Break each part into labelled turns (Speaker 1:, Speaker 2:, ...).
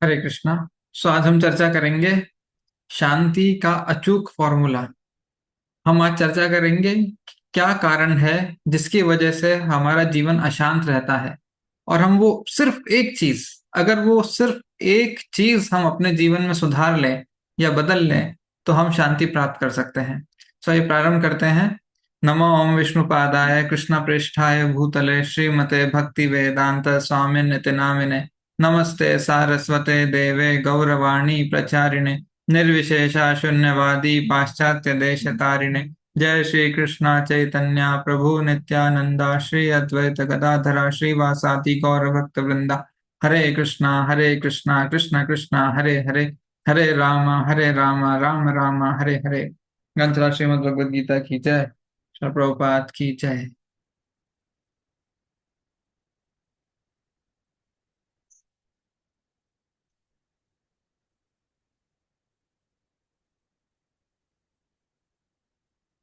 Speaker 1: हरे कृष्णा। आज हम चर्चा करेंगे शांति का अचूक फॉर्मूला। हम आज चर्चा करेंगे कि क्या कारण है जिसकी वजह से हमारा जीवन अशांत रहता है, और हम वो सिर्फ एक चीज, अगर वो सिर्फ एक चीज हम अपने जीवन में सुधार लें या बदल लें तो हम शांति प्राप्त कर सकते हैं। ये प्रारंभ करते हैं। नमो ओम विष्णुपादाय कृष्ण पृष्ठाय भूतले श्रीमते भक्ति वेदांत स्वामी नित्य नामिने नमस्ते सारस्वते देवे गौरवाणी प्रचारिणे निर्विशेषा शून्यवादी पाश्चात्य देश तारिणे जय श्री कृष्ण चैतन्य प्रभु नित्यानंदा श्री अद्वैत गदाधरा श्रीवासादि गौर भक्त वृंदा। हरे कृष्णा कृष्ण कृष्ण हरे हरे, हरे राम राम राम हरे हरे। ग्रंथराज श्रीमद् भगवद गीता की जय। श्रील प्रभुपाद की जय।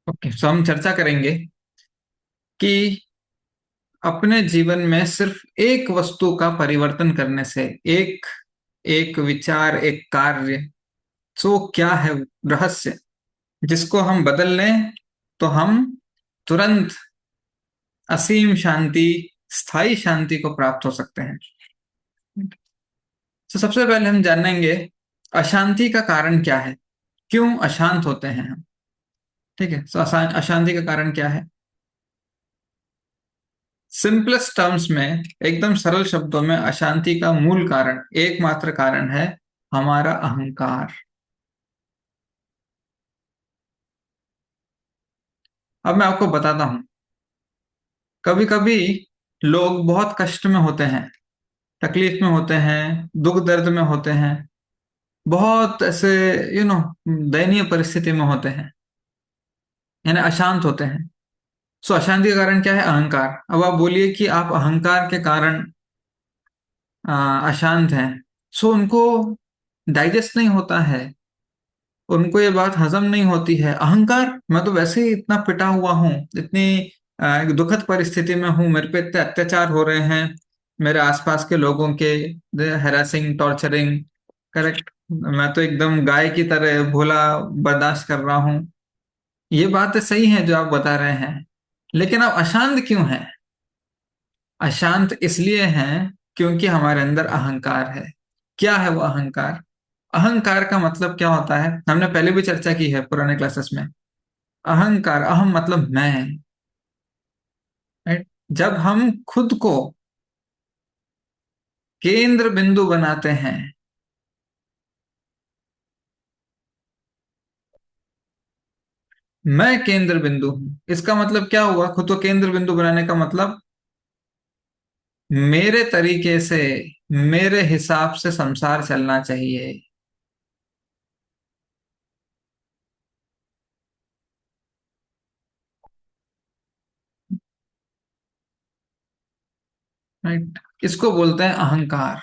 Speaker 1: ओके, हम चर्चा करेंगे कि अपने जीवन में सिर्फ एक वस्तु का परिवर्तन करने से, एक एक विचार, एक कार्य, तो क्या है रहस्य जिसको हम बदल लें तो हम तुरंत असीम शांति, स्थायी शांति को प्राप्त हो सकते हैं। तो सबसे पहले हम जानेंगे अशांति का कारण क्या है, क्यों अशांत होते हैं हम। ठीक है, तो अशांति का कारण क्या है। सिंपलेस्ट टर्म्स में, एकदम सरल शब्दों में, अशांति का मूल कारण, एकमात्र कारण है हमारा अहंकार। अब मैं आपको बताता हूं, कभी कभी लोग बहुत कष्ट में होते हैं, तकलीफ में होते हैं, दुख दर्द में होते हैं, बहुत ऐसे यू नो दयनीय परिस्थिति में होते हैं, यानी अशांत होते हैं। अशांति का कारण क्या है? अहंकार। अब आप बोलिए कि आप अहंकार के कारण अशांत हैं। उनको डाइजेस्ट नहीं होता है, उनको ये बात हजम नहीं होती है। अहंकार, मैं तो वैसे ही इतना पिटा हुआ हूँ, इतनी एक दुखद परिस्थिति में हूँ, मेरे पे इतने अत्याचार हो रहे हैं, मेरे आसपास के लोगों के हैरेसिंग, टॉर्चरिंग। करेक्ट, मैं तो एकदम गाय की तरह भोला बर्दाश्त कर रहा हूँ। ये बातें सही हैं जो आप बता रहे हैं, लेकिन आप अशांत क्यों हैं? अशांत इसलिए हैं क्योंकि हमारे अंदर अहंकार है। क्या है वो अहंकार? अहंकार का मतलब क्या होता है, हमने पहले भी चर्चा की है पुराने क्लासेस में। अहंकार, अहम मतलब मैं, राइट। जब हम खुद को केंद्र बिंदु बनाते हैं, मैं केंद्र बिंदु हूं, इसका मतलब क्या हुआ? खुद को केंद्र बिंदु बनाने का मतलब मेरे तरीके से, मेरे हिसाब से संसार चलना चाहिए। राइट, इसको बोलते हैं अहंकार।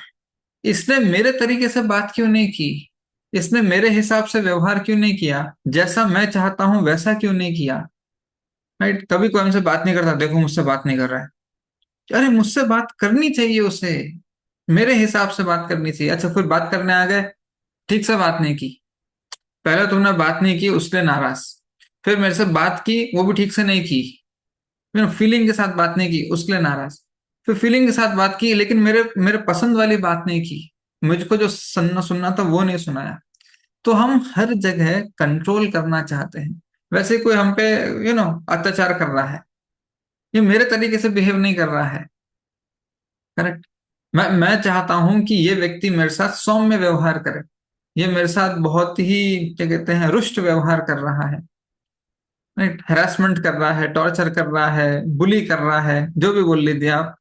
Speaker 1: इसने मेरे तरीके से बात क्यों नहीं की? इसने मेरे हिसाब से व्यवहार क्यों नहीं किया? जैसा मैं चाहता हूं वैसा क्यों नहीं किया? राइट, कभी कोई हमसे बात नहीं करता, देखो मुझसे बात नहीं कर रहा है। अरे मुझसे बात करनी चाहिए उसे, मेरे हिसाब से बात करनी चाहिए। अच्छा, फिर बात करने आ गए, ठीक से बात नहीं की। पहले तुमने बात नहीं की, उसके नाराज। फिर मेरे से बात की, वो भी ठीक से नहीं की। फिर फीलिंग के साथ बात नहीं की, उसके लिए नाराज। फिर फीलिंग के साथ बात की, लेकिन मेरे मेरे पसंद वाली बात नहीं की, मुझको जो सुनना सुनना था वो नहीं सुनाया। तो हम हर जगह कंट्रोल करना चाहते हैं। वैसे कोई हम पे अत्याचार कर रहा है, ये मेरे तरीके से बिहेव नहीं कर रहा है। करेक्ट, मैं चाहता हूं कि ये व्यक्ति मेरे साथ सौम्य व्यवहार करे, ये मेरे साथ बहुत ही, क्या कहते हैं, रुष्ट व्यवहार कर रहा है। राइट, हैरासमेंट कर रहा है, टॉर्चर कर रहा है, बुली कर रहा है, जो भी बोल लीजिए आप।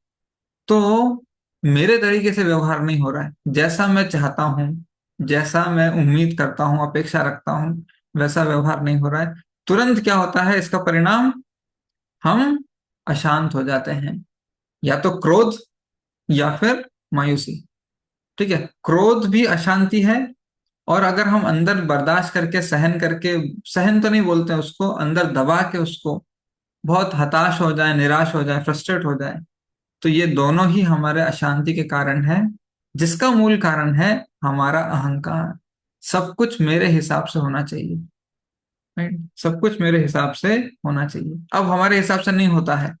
Speaker 1: तो मेरे तरीके से व्यवहार नहीं हो रहा है, जैसा मैं चाहता हूँ, जैसा मैं उम्मीद करता हूँ, अपेक्षा रखता हूँ, वैसा व्यवहार नहीं हो रहा है। तुरंत क्या होता है इसका परिणाम? हम अशांत हो जाते हैं, या तो क्रोध या फिर मायूसी। ठीक है, क्रोध भी अशांति है। और अगर हम अंदर बर्दाश्त करके, सहन करके, सहन तो नहीं बोलते हैं उसको, अंदर दबा के उसको बहुत हताश हो जाए, निराश हो जाए, फ्रस्ट्रेट हो जाए, तो ये दोनों ही हमारे अशांति के कारण है। जिसका मूल कारण है हमारा अहंकार। सब कुछ मेरे हिसाब से होना चाहिए, राइट, सब कुछ मेरे हिसाब से होना चाहिए। अब हमारे हिसाब से नहीं होता है,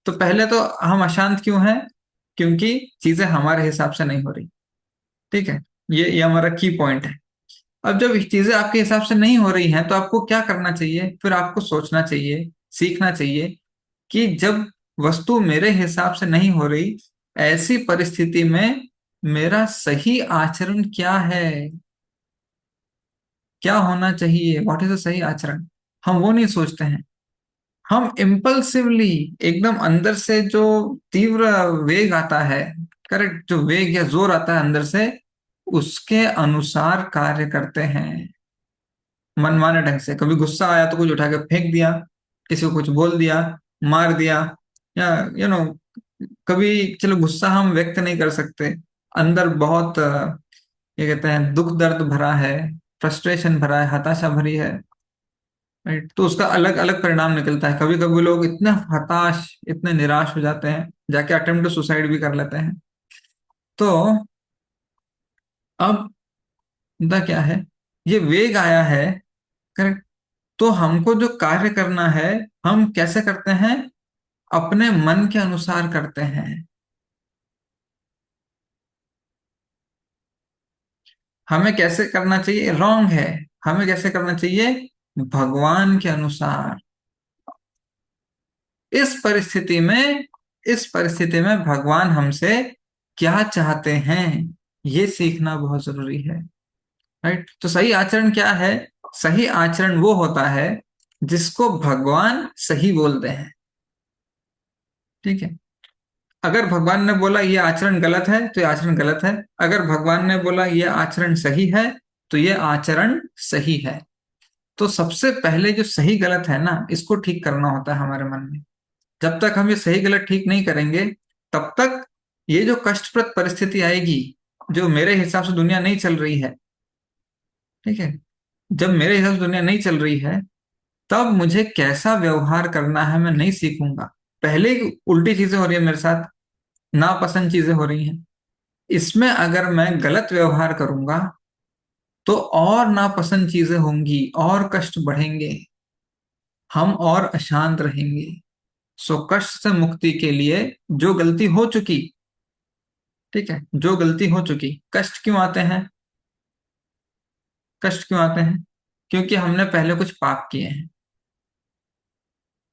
Speaker 1: तो पहले तो हम अशांत क्यों हैं? क्योंकि चीजें हमारे हिसाब से नहीं हो रही। ठीक है, ये हमारा की पॉइंट है। अब जब चीजें आपके हिसाब से नहीं हो रही हैं तो आपको क्या करना चाहिए? फिर आपको सोचना चाहिए, सीखना चाहिए कि जब वस्तु मेरे हिसाब से नहीं हो रही, ऐसी परिस्थिति में मेरा सही आचरण क्या है, क्या होना चाहिए, व्हाट इज द सही आचरण। हम वो नहीं सोचते हैं। हम इम्पल्सिवली, एकदम अंदर से जो तीव्र वेग आता है, करेक्ट, जो वेग या जोर आता है अंदर से, उसके अनुसार कार्य करते हैं मनमाने ढंग से। कभी गुस्सा आया तो कुछ उठा के फेंक दिया, किसी को कुछ बोल दिया, मार दिया, या कभी, चलो गुस्सा हम व्यक्त नहीं कर सकते, अंदर बहुत ये कहते हैं दुख दर्द भरा है, फ्रस्ट्रेशन भरा है, हताशा भरी है, राइट, तो उसका अलग अलग परिणाम निकलता है। कभी कभी लोग इतने हताश, इतने निराश हो जाते हैं, जाके अटेम्प्ट टू सुसाइड भी कर लेते हैं। तो अब मुद्दा क्या है? ये वेग आया है, करेक्ट, तो हमको जो कार्य करना है, हम कैसे करते हैं? अपने मन के अनुसार करते हैं। हमें कैसे करना चाहिए? रॉन्ग है। हमें कैसे करना चाहिए? भगवान के अनुसार। इस परिस्थिति में इस परिस्थिति में भगवान हमसे क्या चाहते हैं, ये सीखना बहुत जरूरी है, राइट। तो सही आचरण क्या है? सही आचरण वो होता है जिसको भगवान सही बोलते हैं। ठीक है, अगर भगवान ने बोला ये आचरण गलत है तो ये आचरण गलत है, अगर भगवान ने बोला ये आचरण सही है तो ये आचरण सही है। तो सबसे पहले जो सही गलत है ना, इसको ठीक करना होता है हमारे मन में। जब तक हम ये सही गलत ठीक नहीं करेंगे, तब तक ये जो कष्टप्रद परिस्थिति आएगी, जो मेरे हिसाब से दुनिया नहीं चल रही है, ठीक है, जब मेरे हिसाब से दुनिया नहीं चल रही है, तब मुझे कैसा व्यवहार करना है मैं नहीं सीखूंगा। पहले ही उल्टी चीजें हो रही है मेरे साथ, नापसंद चीजें हो रही हैं, इसमें अगर मैं गलत व्यवहार करूंगा तो और नापसंद चीजें होंगी, और कष्ट बढ़ेंगे, हम और अशांत रहेंगे। सो कष्ट से मुक्ति के लिए जो गलती हो चुकी, ठीक है, जो गलती हो चुकी, कष्ट क्यों आते हैं? कष्ट क्यों आते हैं? क्योंकि हमने पहले कुछ पाप किए हैं,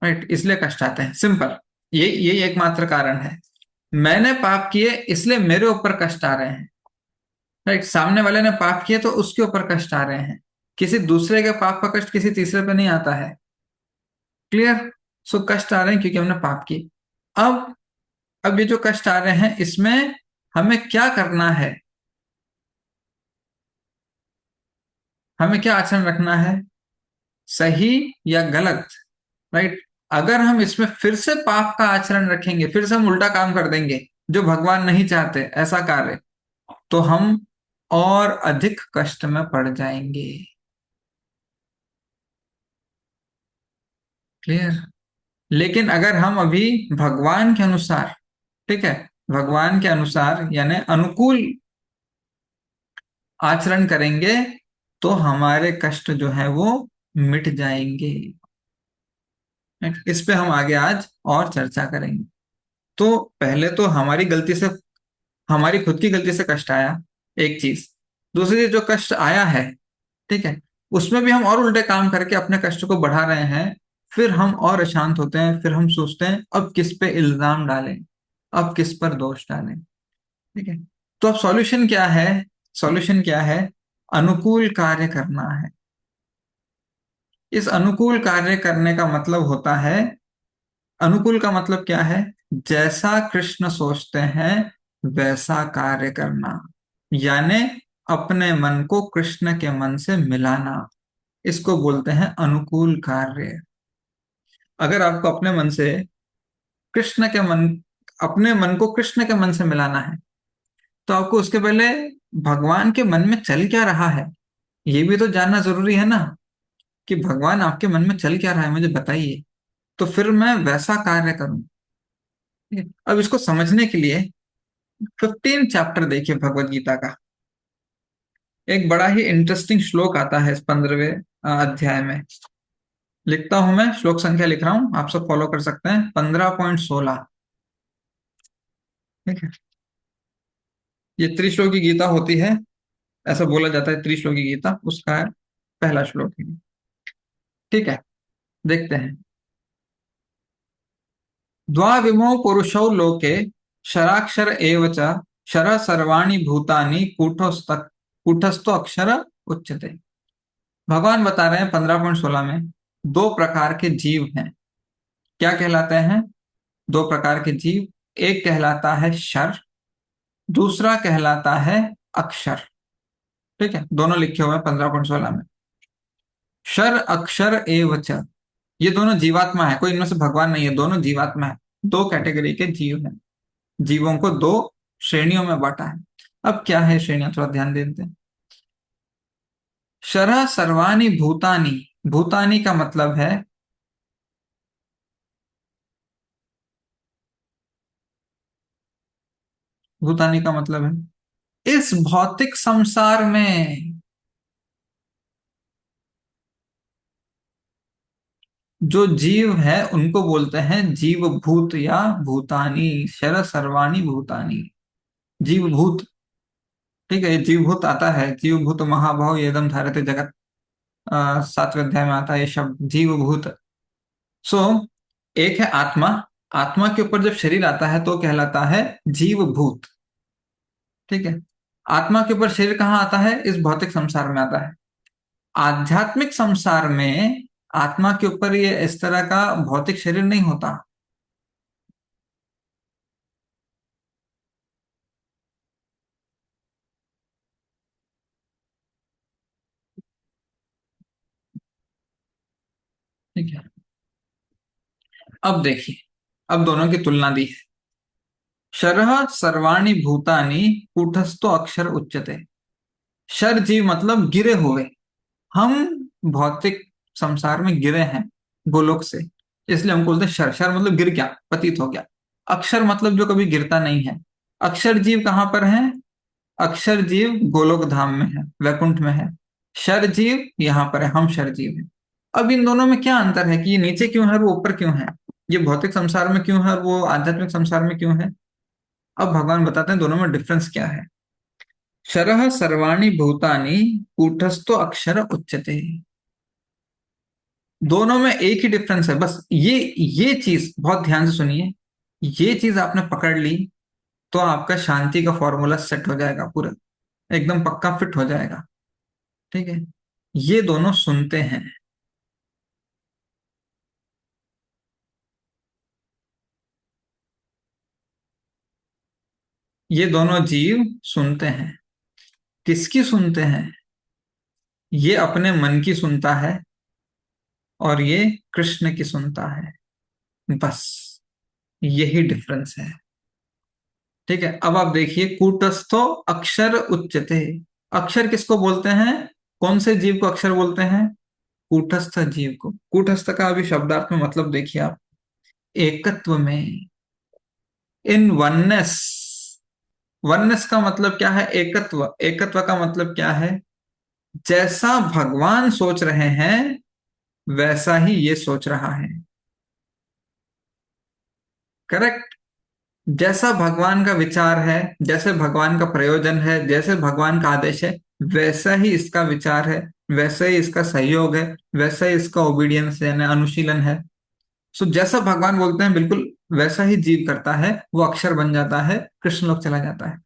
Speaker 1: राइट, इसलिए कष्ट आते हैं, सिंपल। ये एकमात्र कारण है। मैंने पाप किए इसलिए मेरे ऊपर कष्ट आ रहे हैं, राइट। सामने वाले ने पाप किए तो उसके ऊपर कष्ट आ रहे हैं। किसी दूसरे के पाप का कष्ट किसी तीसरे पे नहीं आता है। क्लियर? सो कष्ट आ रहे हैं क्योंकि हमने पाप किए। अब अब ये जो कष्ट आ रहे हैं, इसमें हमें क्या करना है? हमें क्या आचरण रखना है, सही या गलत, राइट। अगर हम इसमें फिर से पाप का आचरण रखेंगे, फिर से हम उल्टा काम कर देंगे, जो भगवान नहीं चाहते ऐसा कार्य, तो हम और अधिक कष्ट में पड़ जाएंगे। क्लियर? लेकिन अगर हम अभी भगवान के अनुसार, ठीक है, भगवान के अनुसार यानी अनुकूल आचरण करेंगे, तो हमारे कष्ट जो है वो मिट जाएंगे। इस पे हम आगे आज और चर्चा करेंगे। तो पहले तो हमारी गलती से, हमारी खुद की गलती से कष्ट आया, एक चीज। दूसरी चीज, जो कष्ट आया है, ठीक है, उसमें भी हम और उल्टे काम करके अपने कष्ट को बढ़ा रहे हैं। फिर हम और अशांत होते हैं, फिर हम सोचते हैं अब किस पे इल्जाम डालें, अब किस पर दोष डालें। ठीक है, तो अब सॉल्यूशन क्या है? सॉल्यूशन क्या है? अनुकूल कार्य करना है। इस अनुकूल कार्य करने का मतलब होता है, अनुकूल का मतलब क्या है? जैसा कृष्ण सोचते हैं वैसा कार्य करना, यानी अपने मन को कृष्ण के मन से मिलाना, इसको बोलते हैं अनुकूल कार्य। अगर आपको अपने मन से कृष्ण के मन अपने मन को कृष्ण के मन से मिलाना है, तो आपको उसके पहले भगवान के मन में चल क्या रहा है, ये भी तो जानना जरूरी है ना, कि भगवान आपके मन में चल क्या रहा है मुझे बताइए, तो फिर मैं वैसा कार्य करूं। ठीक है? अब इसको समझने के लिए चैप्टर देखिए भगवत गीता का। एक बड़ा ही इंटरेस्टिंग श्लोक आता है इस 15वें अध्याय में। लिखता हूं मैं, श्लोक संख्या लिख रहा हूं, आप सब फॉलो कर सकते हैं। 15.16। ठीक है। ये त्रिश्लोकी गीता होती है, ऐसा बोला जाता है, त्रिश्लोकी गीता उसका है पहला श्लोक है। ठीक है, देखते हैं। द्वाविमौ पुरुषौ लोके शराक्षर एव च शर सर्वाणि भूतानि कूटस्थो अक्षर उच्यते। भगवान बता रहे हैं 15.16 में, दो प्रकार के जीव हैं। क्या कहलाते हैं दो प्रकार के जीव? एक कहलाता है शर, दूसरा कहलाता है अक्षर। ठीक है, दोनों लिखे हुए हैं 15.16 में। शर अक्षर एव च, ये दोनों जीवात्मा है, कोई इनमें से भगवान नहीं है, दोनों जीवात्मा है। दो कैटेगरी के जीव हैं, जीवों को दो श्रेणियों में बांटा है। अब क्या है श्रेणियां, थोड़ा ध्यान देते हैं। शर सर्वाणि भूतानि, भूतानि का मतलब है, भूतानि का मतलब है इस भौतिक संसार में जो जीव है उनको बोलते हैं जीव भूत या भूतानी। शर सर्वाणि भूतानी, जीव भूत। ठीक है, ये जीव भूत आता है, जीव भूत महाभाव ये एकदम धारते जगत, 7वें अध्याय में आता है ये शब्द जीव भूत। सो एक है आत्मा, आत्मा के ऊपर जब शरीर आता है तो कहलाता है जीव भूत। ठीक है, आत्मा के ऊपर शरीर कहाँ आता है? इस भौतिक संसार में आता है। आध्यात्मिक संसार में आत्मा के ऊपर ये इस तरह का भौतिक शरीर नहीं होता। ठीक है, अब देखिए, अब दोनों की तुलना दी है। शरः सर्वाणि भूतानि कूटस्थो अक्षर उच्यते। शर जीव मतलब गिरे हुए, हम भौतिक संसार में गिरे हैं गोलोक से, इसलिए हम बोलते हैं शर। शर मतलब गिर गया, पतित हो गया। अक्षर मतलब जो कभी गिरता नहीं है। अक्षर जीव कहाँ पर है? अक्षर जीव गोलोक धाम में है, वैकुंठ में है। शर जीव यहाँ पर है, हम शर जीव हैं। अब इन दोनों में क्या अंतर है कि ये नीचे क्यों है और वो ऊपर क्यों है? ये भौतिक संसार में क्यों है और वो आध्यात्मिक संसार में क्यों है? अब भगवान बताते हैं दोनों में डिफरेंस क्या है। शरः सर्वाणि भूतानि कूटस्थो अक्षर उच्यते। दोनों में एक ही डिफरेंस है, बस ये चीज बहुत ध्यान से सुनिए। ये चीज आपने पकड़ ली तो आपका शांति का फॉर्मूला सेट हो जाएगा, पूरा एकदम पक्का फिट हो जाएगा। ठीक है, ये दोनों सुनते हैं। ये दोनों जीव सुनते हैं। किसकी सुनते हैं? ये अपने मन की सुनता है और ये कृष्ण की सुनता है, बस यही डिफरेंस है। ठीक है, अब आप देखिए, कूटस्थो अक्षर उच्यते। अक्षर किसको बोलते हैं? कौन से जीव को अक्षर बोलते हैं? कूटस्थ जीव को। कूटस्थ का अभी शब्दार्थ में मतलब देखिए आप, एकत्व में, इन वननेस। वननेस का मतलब क्या है? एकत्व। एकत्व का मतलब क्या है? जैसा भगवान सोच रहे हैं वैसा ही ये सोच रहा है। करेक्ट। जैसा भगवान का विचार है, जैसे भगवान का प्रयोजन है, जैसे भगवान का आदेश है, वैसा ही इसका विचार है, वैसा ही इसका सहयोग है, वैसा ही इसका ओबीडियंस यानी अनुशीलन है। सो जैसा भगवान बोलते हैं बिल्कुल वैसा ही जीव करता है, वो अक्षर बन जाता है, कृष्ण लोक चला जाता है।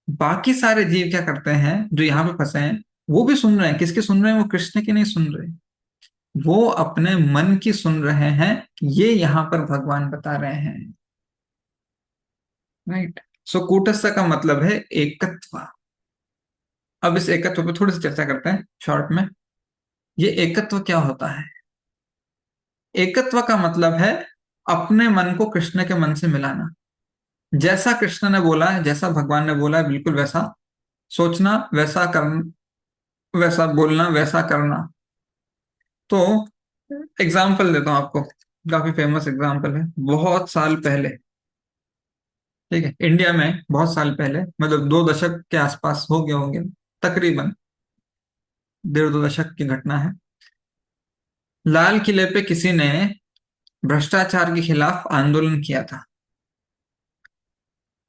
Speaker 1: बाकी सारे जीव क्या करते हैं जो यहाँ पे फंसे हैं? वो भी सुन रहे हैं, किसकी सुन रहे हैं? वो कृष्ण की नहीं सुन रहे, वो अपने मन की सुन रहे हैं। ये यहाँ पर भगवान बता रहे हैं। राइट। सो कूटस्थ का मतलब है एकत्व। अब इस एकत्व पे थोड़ी सी चर्चा करते हैं शॉर्ट में। ये एकत्व क्या होता है? एकत्व का मतलब है अपने मन को कृष्ण के मन से मिलाना। जैसा कृष्ण ने बोला है, जैसा भगवान ने बोला है, बिल्कुल वैसा सोचना, वैसा करना, वैसा बोलना, वैसा करना। तो एग्जाम्पल देता हूं आपको, काफी फेमस एग्जाम्पल है। बहुत साल पहले ठीक है, इंडिया में बहुत साल पहले, मतलब 2 दशक के आसपास हो गए होंगे, तकरीबन 1.5 2 दशक की घटना है। लाल किले पे किसी ने भ्रष्टाचार के खिलाफ आंदोलन किया था।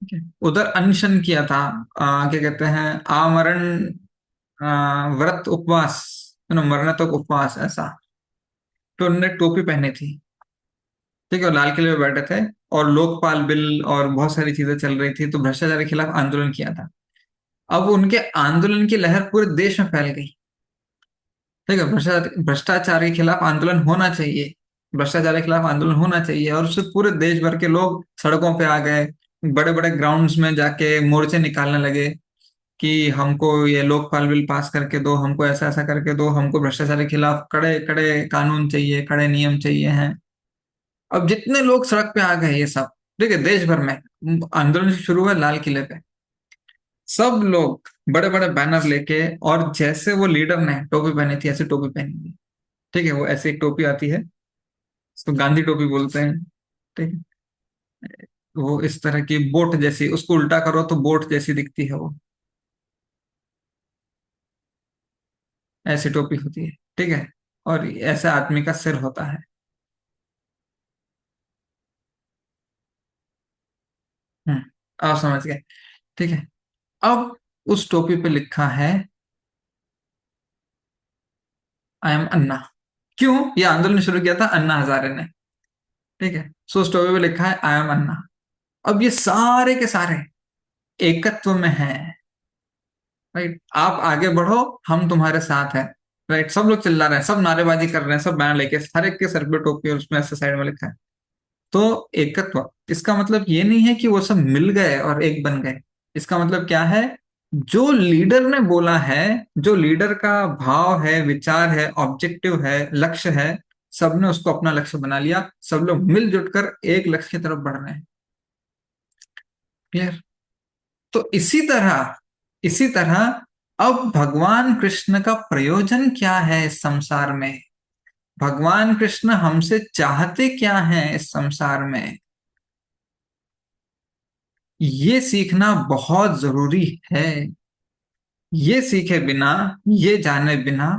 Speaker 1: ठीक है? उधर अनशन किया था, क्या कहते हैं, आमरण, व्रत उपवास, मरने तक उपवास ऐसा। तो उन्होंने टोपी पहनी थी। ठीक है, और लाल किले पे बैठे थे, और लोकपाल बिल और बहुत सारी चीजें चल रही थी, तो भ्रष्टाचार के खिलाफ आंदोलन किया था। अब उनके आंदोलन की लहर पूरे देश में फैल गई। ठीक है, भ्रष्टाचार भ्रष्टाचार के खिलाफ आंदोलन होना चाहिए, भ्रष्टाचार के खिलाफ आंदोलन होना चाहिए, और उससे पूरे देश भर के लोग सड़कों पे आ गए। बड़े बड़े ग्राउंड्स में जाके मोर्चे निकालने लगे कि हमको ये लोकपाल बिल पास करके दो, हमको ऐसा ऐसा करके दो, हमको भ्रष्टाचार के खिलाफ कड़े कड़े कानून चाहिए, कड़े नियम चाहिए हैं। अब जितने लोग सड़क पे आ गए ये सब, ठीक है, देश भर में आंदोलन शुरू हुआ लाल किले पे। सब लोग बड़े बड़े बैनर लेके, और जैसे वो लीडर ने टोपी पहनी थी ऐसे टोपी पहनी थी। ठीक है, वो ऐसी एक टोपी आती है, उसको गांधी टोपी बोलते हैं। ठीक है, वो इस तरह की बोट जैसी, उसको उल्टा करो तो बोट जैसी दिखती है वो, ऐसी टोपी होती है। ठीक है, और ऐसे आदमी का सिर होता है। हम्म, आप समझ गए। ठीक है, अब उस टोपी पे लिखा है आई एम अन्ना। क्यों? ये आंदोलन शुरू किया था अन्ना हजारे ने। ठीक है, सो उस टोपी पे लिखा है आई एम अन्ना। अब ये सारे के सारे एकत्व में हैं। राइट, आप आगे बढ़ो, हम तुम्हारे साथ हैं। राइट, सब लोग चिल्ला रहे हैं, सब नारेबाजी कर रहे हैं, सब बैनर लेके, हर एक के सर पे टोपी, और उसमें ऐसे साइड में लिखा है। तो एकत्व, इसका मतलब ये नहीं है कि वो सब मिल गए और एक बन गए। इसका मतलब क्या है? जो लीडर ने बोला है, जो लीडर का भाव है, विचार है, ऑब्जेक्टिव है, लक्ष्य है, सबने उसको अपना लक्ष्य बना लिया, सब लोग मिलजुट कर एक लक्ष्य की तरफ बढ़ रहे हैं। क्लियर? तो इसी तरह अब भगवान कृष्ण का प्रयोजन क्या है इस संसार में? भगवान कृष्ण हमसे चाहते क्या हैं इस संसार में? ये सीखना बहुत जरूरी है। ये सीखे बिना, ये जाने बिना,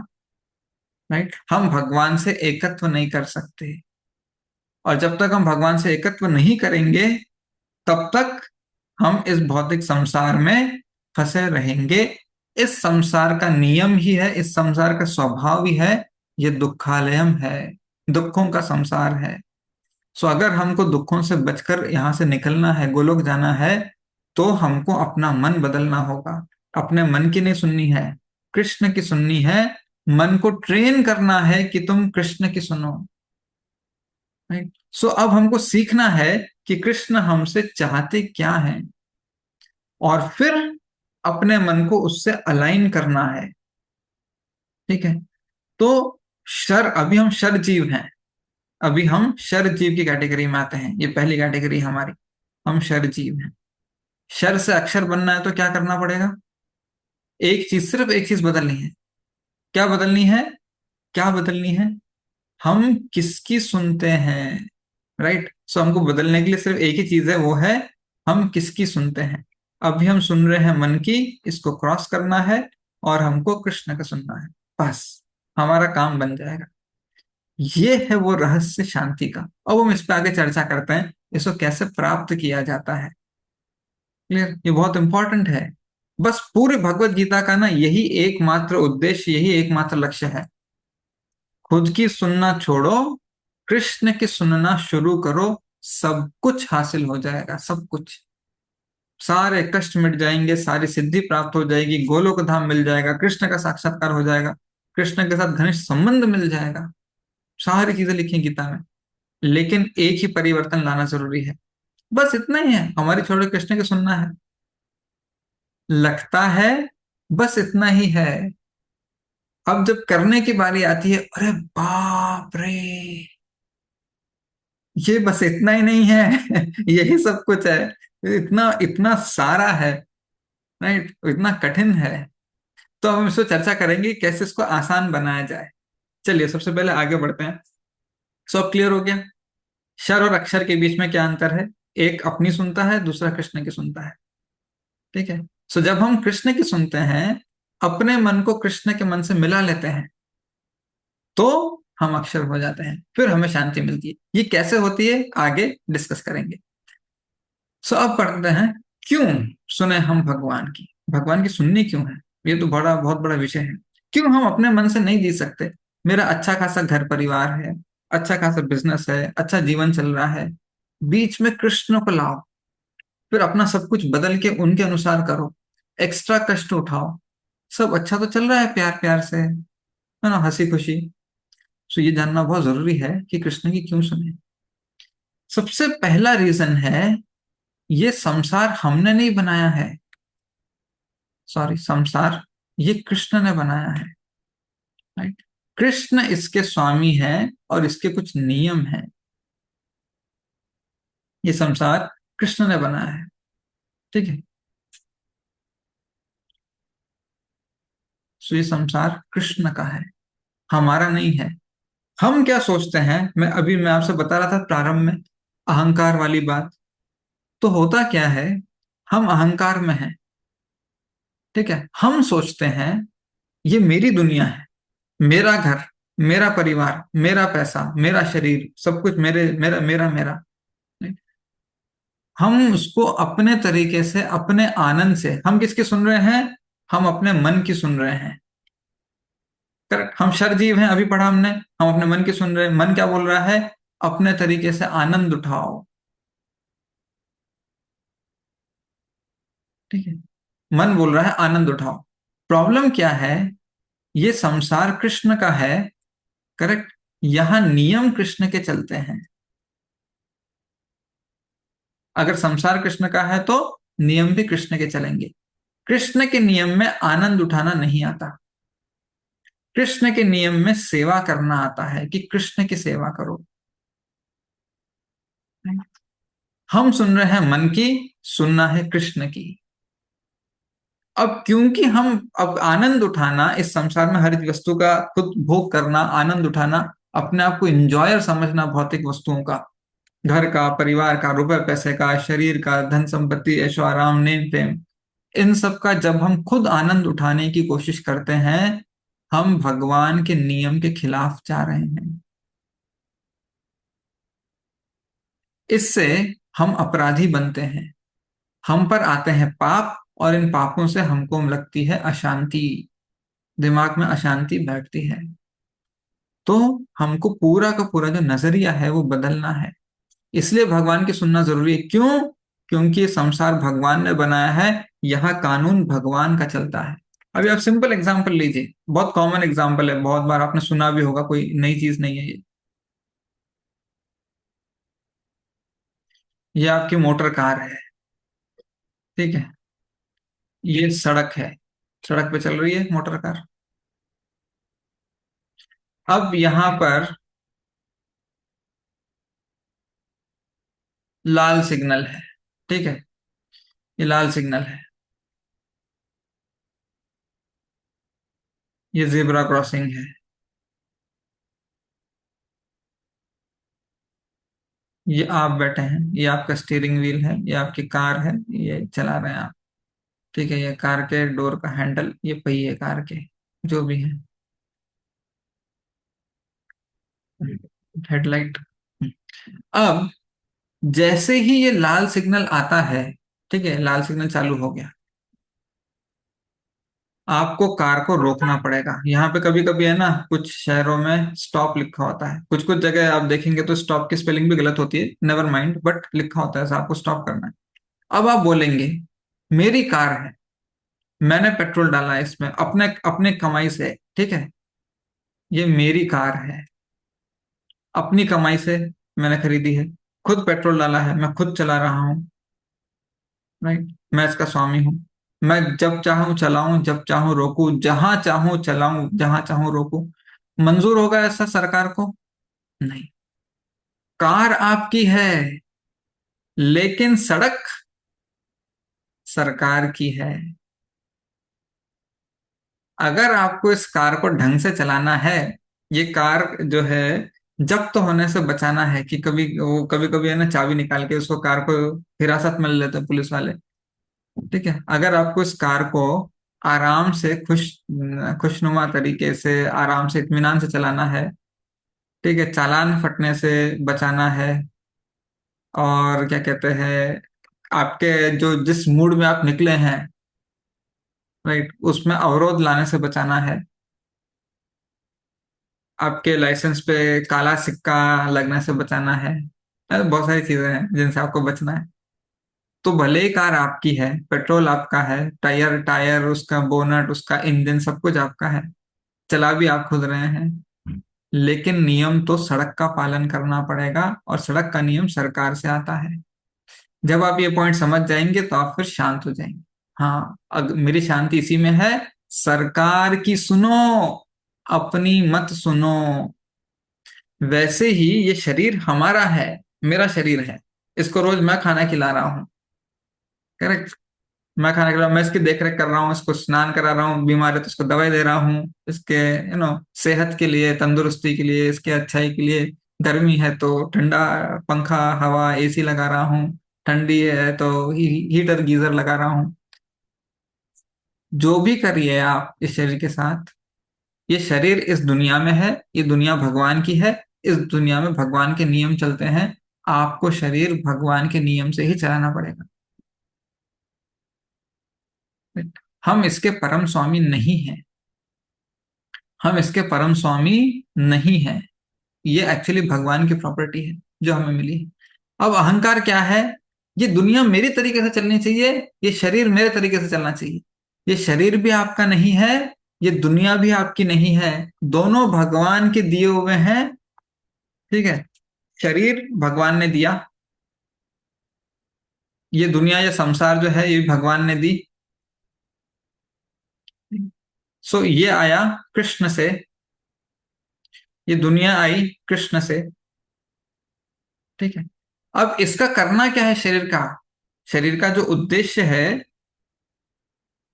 Speaker 1: राइट, हम भगवान से एकत्व नहीं कर सकते। और जब तक हम भगवान से एकत्व नहीं करेंगे, तब तक हम इस भौतिक संसार में फंसे रहेंगे। इस संसार का नियम ही है, इस संसार का स्वभाव ही है, ये दुखालयम है, दुखों का संसार है। सो अगर हमको दुखों से बचकर यहां से निकलना है, गोलोक जाना है, तो हमको अपना मन बदलना होगा। अपने मन की नहीं सुननी है, कृष्ण की सुननी है। मन को ट्रेन करना है कि तुम कृष्ण की सुनो। राइट, सो अब हमको सीखना है कि कृष्ण हमसे चाहते क्या है, और फिर अपने मन को उससे अलाइन करना है। ठीक है, तो शर अभी हम शर जीव हैं। अभी हम शर जीव की कैटेगरी में आते हैं, ये पहली कैटेगरी हमारी। हम शर जीव हैं। शर से अक्षर बनना है तो क्या करना पड़ेगा? एक चीज, सिर्फ एक चीज बदलनी है। क्या बदलनी है? क्या बदलनी है? हम किसकी सुनते हैं। राइट, सो हमको बदलने के लिए सिर्फ एक ही चीज है, वो है हम किसकी सुनते हैं। अभी हम सुन रहे हैं मन की, इसको क्रॉस करना है, और हमको कृष्ण का सुनना है। बस, हमारा काम बन जाएगा। ये है वो रहस्य शांति का। अब हम इस पे आगे चर्चा करते हैं, इसको कैसे प्राप्त किया जाता है। क्लियर? ये बहुत इंपॉर्टेंट है। बस पूरे भगवत गीता का ना यही एकमात्र उद्देश्य, यही एकमात्र लक्ष्य है। खुद की सुनना छोड़ो, कृष्ण की सुनना शुरू करो, सब कुछ हासिल हो जाएगा, सब कुछ। सारे कष्ट मिट जाएंगे, सारी सिद्धि प्राप्त हो जाएगी, गोलोक धाम मिल जाएगा, कृष्ण का साक्षात्कार हो जाएगा, कृष्ण के साथ घनिष्ठ संबंध मिल जाएगा। सारी चीजें लिखी हैं गीता में। लेकिन एक ही परिवर्तन लाना जरूरी है। बस इतना ही है, हमारी छोड़ो कृष्ण की सुनना है। लगता है बस इतना ही है। अब जब करने की बारी आती है, अरे बाप रे, ये बस इतना ही नहीं है, यही सब कुछ है, इतना इतना सारा है। राइट, इतना कठिन है। तो हम इसको चर्चा करेंगे कैसे इसको आसान बनाया जाए। चलिए, सबसे पहले आगे बढ़ते हैं। सब क्लियर हो गया? शर और अक्षर के बीच में क्या अंतर है? एक अपनी सुनता है, दूसरा कृष्ण की सुनता है। ठीक है। सो जब हम कृष्ण की सुनते हैं, अपने मन को कृष्ण के मन से मिला लेते हैं, तो हम अक्षर हो जाते हैं, फिर हमें शांति मिलती है। ये कैसे होती है आगे डिस्कस करेंगे। सो अब पढ़ते हैं, क्यों सुने हम भगवान की। भगवान की सुननी क्यों है, ये तो बड़ा बहुत बड़ा विषय है। क्यों हम अपने मन से नहीं जी सकते। मेरा अच्छा खासा घर परिवार है, अच्छा खासा बिजनेस है, अच्छा जीवन चल रहा है, बीच में कृष्ण को लाओ, फिर अपना सब कुछ बदल के उनके अनुसार करो, एक्स्ट्रा कष्ट उठाओ, सब अच्छा तो चल रहा है प्यार प्यार से, है ना, हंसी खुशी। तो ये जानना बहुत जरूरी है कि कृष्ण की क्यों सुने। सबसे पहला रीजन है, ये संसार हमने नहीं बनाया है। सॉरी, संसार ये कृष्ण ने बनाया है। राइट। कृष्ण इसके स्वामी है और इसके कुछ नियम हैं। ये संसार कृष्ण ने बनाया है। ठीक है। तो ये संसार कृष्ण का है, हमारा नहीं है। हम क्या सोचते हैं, मैं आपसे बता रहा था प्रारंभ में, अहंकार वाली बात। तो होता क्या है, हम अहंकार में हैं। ठीक है। हम सोचते हैं ये मेरी दुनिया है, मेरा घर, मेरा परिवार, मेरा पैसा, मेरा शरीर, सब कुछ मेरे मेरा मेरा मेरा। हम उसको अपने तरीके से, अपने आनंद से, हम किसकी सुन रहे हैं, हम अपने मन की सुन रहे हैं। करेक्ट। हम शरजीव हैं, अभी पढ़ा हमने, हम अपने मन की सुन रहे हैं। मन क्या बोल रहा है, अपने तरीके से आनंद उठाओ। ठीक है। मन बोल रहा है आनंद उठाओ। प्रॉब्लम क्या है, ये संसार कृष्ण का है। करेक्ट। यहां नियम कृष्ण के चलते हैं। अगर संसार कृष्ण का है तो नियम भी कृष्ण के चलेंगे। कृष्ण के नियम में आनंद उठाना नहीं आता। कृष्ण के नियम में सेवा करना आता है, कि कृष्ण की सेवा करो। हम सुन रहे हैं मन की, सुनना है कृष्ण की। अब क्योंकि हम, अब आनंद उठाना इस संसार में, हर एक वस्तु का खुद भोग करना, आनंद उठाना, अपने आप को इंजॉयर समझना भौतिक वस्तुओं का, घर का, परिवार का, रुपए पैसे का, शरीर का, धन संपत्ति, ऐशो आराम, नेम फेम, इन सब का जब हम खुद आनंद उठाने की कोशिश करते हैं, हम भगवान के नियम के खिलाफ जा रहे हैं। इससे हम अपराधी बनते हैं, हम पर आते हैं पाप, और इन पापों से हमको लगती है अशांति, दिमाग में अशांति बैठती है। तो हमको पूरा का पूरा जो नजरिया है वो बदलना है। इसलिए भगवान की सुनना जरूरी है। क्यों? क्योंकि ये संसार भगवान ने बनाया है, यहाँ कानून भगवान का चलता है। अभी आप सिंपल एग्जांपल लीजिए, बहुत कॉमन एग्जांपल है, बहुत बार आपने सुना भी होगा, कोई नई चीज नहीं है ये। ये आपकी मोटर कार है। ठीक है। ये सड़क है, सड़क पे चल रही है मोटर कार। अब यहाँ पर लाल सिग्नल है। ठीक है। ये लाल सिग्नल है, ये जेब्रा क्रॉसिंग है। ये आप बैठे हैं, ये आपका स्टीयरिंग व्हील है, ये आपकी कार है, ये चला रहे हैं आप। ठीक है। ये कार के डोर का हैंडल, ये पहिए कार के, जो भी है, हेडलाइट। अब जैसे ही ये लाल सिग्नल आता है, ठीक है, लाल सिग्नल चालू हो गया, आपको कार को रोकना पड़ेगा। यहाँ पे कभी कभी है ना, कुछ शहरों में स्टॉप लिखा होता है, कुछ कुछ जगह आप देखेंगे तो स्टॉप की स्पेलिंग भी गलत होती है, नेवर माइंड, बट लिखा होता है ऐसा, आपको स्टॉप करना है। अब आप बोलेंगे मेरी कार है, मैंने पेट्रोल डाला है इसमें अपने अपने कमाई से। ठीक है। ये मेरी कार है, अपनी कमाई से मैंने खरीदी है, खुद पेट्रोल डाला है, मैं खुद चला रहा हूँ। राइट। मैं इसका स्वामी हूँ। मैं जब चाहूं चलाऊं, जब चाहूं रोकूं, जहां चाहूं चलाऊं, जहां चाहूं रोकूं। मंजूर होगा ऐसा सरकार को? नहीं। कार आपकी है, लेकिन सड़क सरकार की है। अगर आपको इस कार को ढंग से चलाना है, ये कार जो है जब्त होने से बचाना है कि कभी वो कभी कभी है ना चाबी निकाल के उसको कार को हिरासत में ले लेते हैं पुलिस वाले। ठीक है, अगर आपको इस कार को आराम से खुशनुमा तरीके से आराम से इत्मीनान से चलाना है, ठीक है, चालान फटने से बचाना है, और क्या कहते हैं, आपके जो जिस मूड में आप निकले हैं, राइट, उसमें अवरोध लाने से बचाना है, आपके लाइसेंस पे काला सिक्का लगने से बचाना है, बहुत सारी चीजें हैं जिनसे आपको बचना है। तो भले ही कार आपकी है, पेट्रोल आपका है, टायर टायर उसका, बोनट उसका, इंजन सब कुछ आपका है, चला भी आप खुद रहे हैं, लेकिन नियम तो सड़क का पालन करना पड़ेगा, और सड़क का नियम सरकार से आता है। जब आप ये पॉइंट समझ जाएंगे तो आप फिर शांत हो जाएंगे। हाँ, मेरी शांति इसी में है, सरकार की सुनो, अपनी मत सुनो। वैसे ही ये शरीर हमारा है, मेरा शरीर है, इसको रोज मैं खाना खिला रहा हूँ, करेक्ट। मैं खाना खिला रहा हूं, मैं इसकी देख रेख कर रहा हूँ, इसको स्नान करा रहा हूँ, बीमार है तो इसको दवाई दे रहा हूँ, इसके सेहत के लिए, तंदुरुस्ती के लिए, इसके अच्छाई के लिए। गर्मी है तो ठंडा पंखा हवा एसी लगा रहा हूँ, ठंडी है तो हीटर गीजर लगा रहा हूँ। जो भी करिए आप इस शरीर के साथ, ये शरीर इस दुनिया में है, ये दुनिया भगवान की है, इस दुनिया में भगवान के नियम चलते हैं, आपको शरीर भगवान के नियम से ही चलाना पड़ेगा। हम इसके परम स्वामी नहीं हैं, हम इसके परम स्वामी नहीं हैं, ये एक्चुअली भगवान की प्रॉपर्टी है जो हमें मिली है। अब अहंकार क्या है? ये दुनिया मेरी तरीके से चलनी चाहिए, ये शरीर मेरे तरीके से चलना चाहिए। ये शरीर भी आपका नहीं है, ये दुनिया भी आपकी नहीं है, दोनों भगवान के दिए हुए हैं। ठीक है, शरीर भगवान ने दिया, ये दुनिया या संसार जो है ये भी भगवान ने दी। सो ये आया कृष्ण से, ये दुनिया आई कृष्ण से। ठीक है, अब इसका करना क्या है शरीर का? शरीर का जो उद्देश्य है,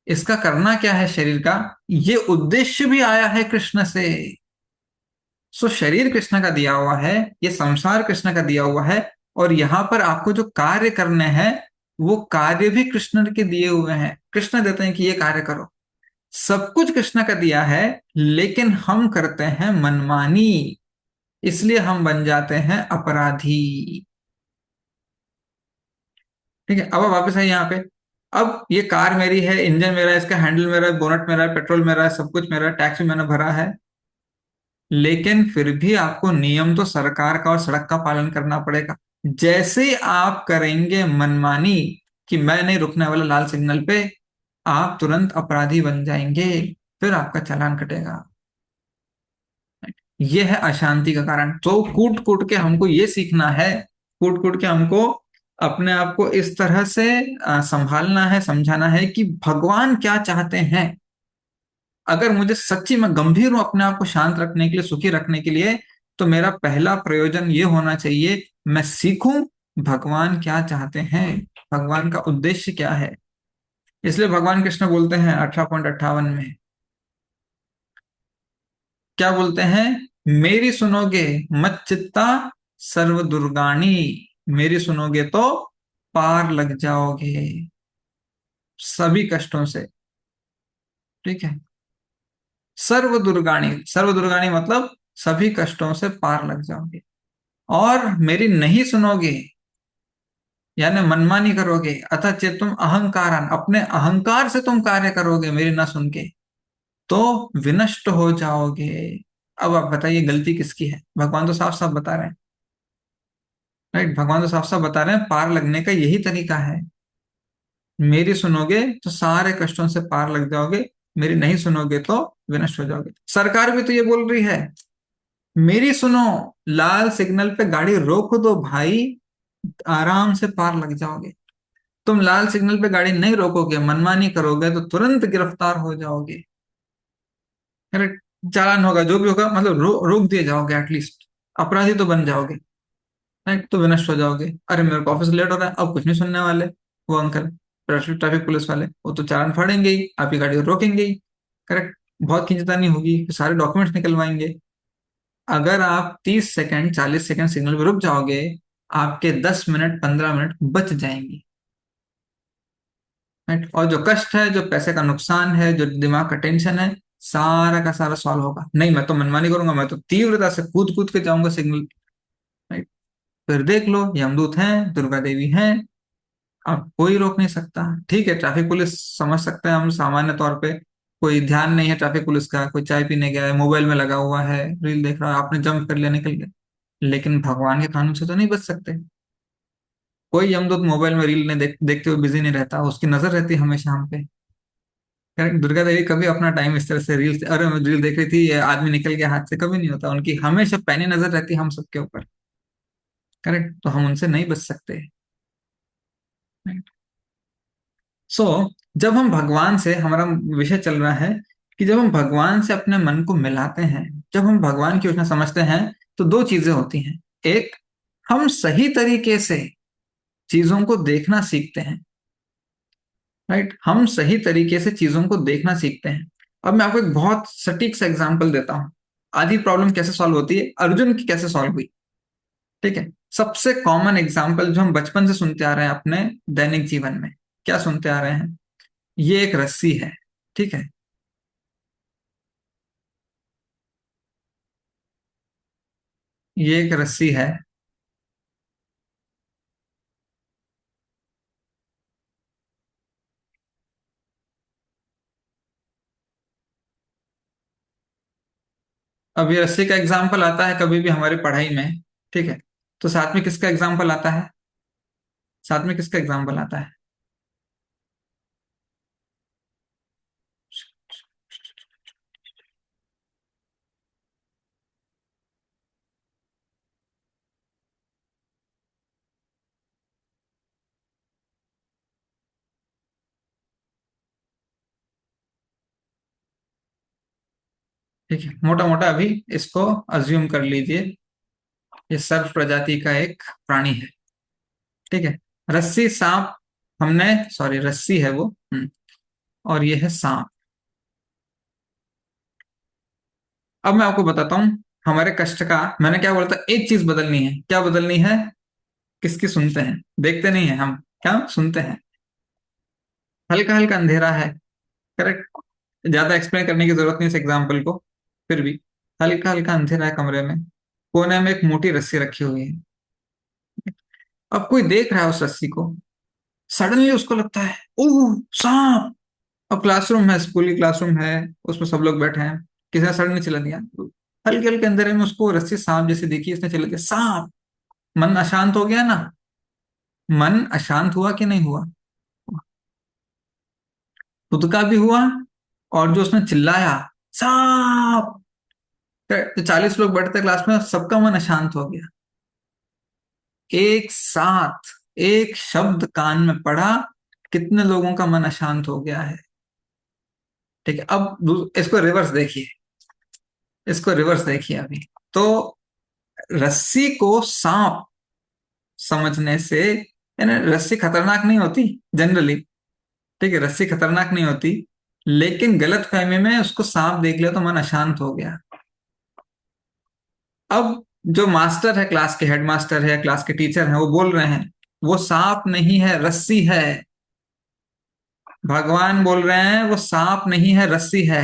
Speaker 1: इसका करना क्या है शरीर का, ये उद्देश्य भी आया है कृष्ण से। सो शरीर कृष्ण का दिया हुआ है, ये संसार कृष्ण का दिया हुआ है, और यहां पर आपको जो कार्य करने हैं वो कार्य भी कृष्ण के दिए हुए हैं। कृष्ण देते हैं कि ये कार्य करो, सब कुछ कृष्ण का दिया है, लेकिन हम करते हैं मनमानी, इसलिए हम बन जाते हैं अपराधी। ठीक है, अब आप वापस आइए यहाँ पे। अब ये कार मेरी है, इंजन मेरा है, इसका हैंडल मेरा है, बोनट मेरा है, पेट्रोल मेरा है, सब कुछ मेरा है, टैक्स भी मैंने भरा है, लेकिन फिर भी आपको नियम तो सरकार का और सड़क का पालन करना पड़ेगा। जैसे ही आप करेंगे मनमानी कि मैं नहीं रुकने वाला लाल सिग्नल पे, आप तुरंत अपराधी बन जाएंगे, फिर आपका चालान कटेगा। यह है अशांति का कारण। तो कूट कूट के हमको ये सीखना है, कूट कूट के हमको अपने आप को इस तरह से संभालना है, समझाना है कि भगवान क्या चाहते हैं। अगर मुझे सच्ची में गंभीर हूं अपने आप को शांत रखने के लिए, सुखी रखने के लिए, तो मेरा पहला प्रयोजन ये होना चाहिए, मैं सीखूं भगवान क्या चाहते हैं, भगवान का उद्देश्य क्या है। इसलिए भगवान कृष्ण बोलते हैं 18.58 में, क्या बोलते हैं? मेरी सुनोगे मत चित्ता सर्व दुर्गाणी, मेरी सुनोगे तो पार लग जाओगे सभी कष्टों से। ठीक है, सर्व दुर्गाणी मतलब सभी कष्टों से पार लग जाओगे। और मेरी नहीं सुनोगे, यानी मनमानी करोगे, अतः चेत तुम अहंकारान, अपने अहंकार से तुम कार्य करोगे मेरी ना सुन के, तो विनष्ट हो जाओगे। अब आप बताइए गलती किसकी है? भगवान तो साफ साफ बता रहे हैं, राइट, भगवान तो साफ साफ बता रहे हैं पार लगने का यही तरीका है। मेरी सुनोगे तो सारे कष्टों से पार लग जाओगे, मेरी नहीं सुनोगे तो विनष्ट हो जाओगे। सरकार भी तो ये बोल रही है, मेरी सुनो, लाल सिग्नल पे गाड़ी रोक दो भाई, आराम से पार लग जाओगे। तुम लाल सिग्नल पे गाड़ी नहीं रोकोगे, मनमानी करोगे, तो तुरंत गिरफ्तार हो जाओगे। अरे, चालान होगा, जो भी होगा, मतलब रोक दिए जाओगे, एटलीस्ट अपराधी तो बन जाओगे, राइट, तो विनष्ट हो जाओगे। अरे मेरे को ऑफिस लेट हो रहा है, अब कुछ नहीं सुनने वाले वो अंकल, ट्रैफिक ट्रैफिक पुलिस वाले, वो तो चालान फाड़ेंगे ही, आपकी गाड़ी को रोकेंगे ही, करेक्ट। बहुत खींचतानी होगी, सारे डॉक्यूमेंट्स निकलवाएंगे, अगर आप 30 सेकंड 40 सेकंड सिग्नल पे रुक जाओगे, आपके 10 मिनट 15 मिनट बच जाएंगे। राइट? और जो कष्ट है, जो पैसे का नुकसान है, जो दिमाग का टेंशन है, सारा का सारा सॉल्व होगा। नहीं, मैं तो मनमानी करूंगा, मैं तो तीव्रता से कूद कूद के जाऊंगा सिग्नल। राइट? फिर देख लो, यमदूत हैं, दुर्गा देवी हैं, अब कोई रोक नहीं सकता। ठीक है, ट्रैफिक पुलिस समझ सकते हैं हम सामान्य तौर पे, कोई ध्यान नहीं है ट्रैफिक पुलिस का, कोई चाय पीने गया है, मोबाइल में लगा हुआ है, रील देख रहा है, आपने जंप कर लिया, निकल गया। लेकिन भगवान के कानून से तो नहीं बच सकते। कोई यमदूत मोबाइल में रील नहीं देखते हुए बिजी नहीं रहता, उसकी नजर रहती है हमेशा हम पे। करेक्ट? दुर्गा देवी कभी अपना टाइम इस तरह से रील, अरे रील देख रही थी, ये आदमी निकल गया हाथ से, कभी नहीं होता। उनकी हमेशा पैनी नजर रहती है हम सबके ऊपर। करेक्ट? तो हम उनसे नहीं बच सकते। सो जब हम भगवान से, हमारा विषय चल रहा है कि जब हम भगवान से अपने मन को मिलाते हैं, जब हम भगवान की योजना समझते हैं, तो दो चीजें होती हैं। एक, हम सही तरीके से चीजों को देखना सीखते हैं। राइट? हम सही तरीके से चीजों को देखना सीखते हैं। अब मैं आपको एक बहुत सटीक सा एग्जांपल देता हूं। आधी प्रॉब्लम कैसे सॉल्व होती है, अर्जुन की कैसे सॉल्व हुई। ठीक है? सबसे कॉमन एग्जांपल जो हम बचपन से सुनते आ रहे हैं अपने दैनिक जीवन में, क्या सुनते आ रहे हैं? ये एक रस्सी है। ठीक है? ये एक रस्सी है। अब ये रस्सी का एग्जाम्पल आता है कभी भी हमारी पढ़ाई में। ठीक है? तो साथ में किसका एग्जाम्पल आता है? साथ में किसका एग्जाम्पल आता है? ठीक है, मोटा मोटा अभी इसको अज्यूम कर लीजिए, ये सर्प प्रजाति का एक प्राणी है। ठीक है? रस्सी सांप, हमने, सॉरी, रस्सी है वो। और ये है सांप। अब मैं आपको बताता हूँ हमारे कष्ट का, मैंने क्या बोला था, एक चीज बदलनी है। क्या बदलनी है? किसकी सुनते हैं, देखते नहीं है हम, क्या सुनते हैं। हल्का हल्का अंधेरा है। करेक्ट? ज्यादा एक्सप्लेन करने की जरूरत नहीं इस एग्जाम्पल को, फिर भी हल्का हल्का अंधेरा है कमरे में, कोने में एक मोटी रस्सी रखी हुई है। अब कोई देख रहा है उस रस्सी को, सडनली उसको लगता है, ओह सांप। अब क्लासरूम है, स्कूल की क्लासरूम है, उसमें सब लोग बैठे हैं, किसी ने सडनली चला दिया, हल्के हल्के अंधेरे में उसको रस्सी सांप जैसी दिखी, इसने चला दिया सांप। मन अशांत हो गया ना? मन अशांत हुआ कि नहीं हुआ? खुद का भी हुआ, और जो उसने चिल्लाया सांप, तो 40 लोग बैठते क्लास में, सबका मन अशांत हो गया। एक साथ एक शब्द कान में पड़ा, कितने लोगों का मन अशांत हो गया है। ठीक है? अब इसको रिवर्स देखिए, इसको रिवर्स देखिए अभी। तो रस्सी को सांप समझने से, यानी रस्सी खतरनाक नहीं होती जनरली। ठीक है? रस्सी खतरनाक नहीं होती, लेकिन गलत फहमी में उसको सांप देख लिया तो मन अशांत हो गया। अब जो मास्टर है, क्लास के हेड मास्टर है, क्लास के टीचर हैं, वो बोल रहे हैं वो सांप नहीं है, रस्सी है। भगवान बोल रहे हैं वो सांप नहीं है, रस्सी है।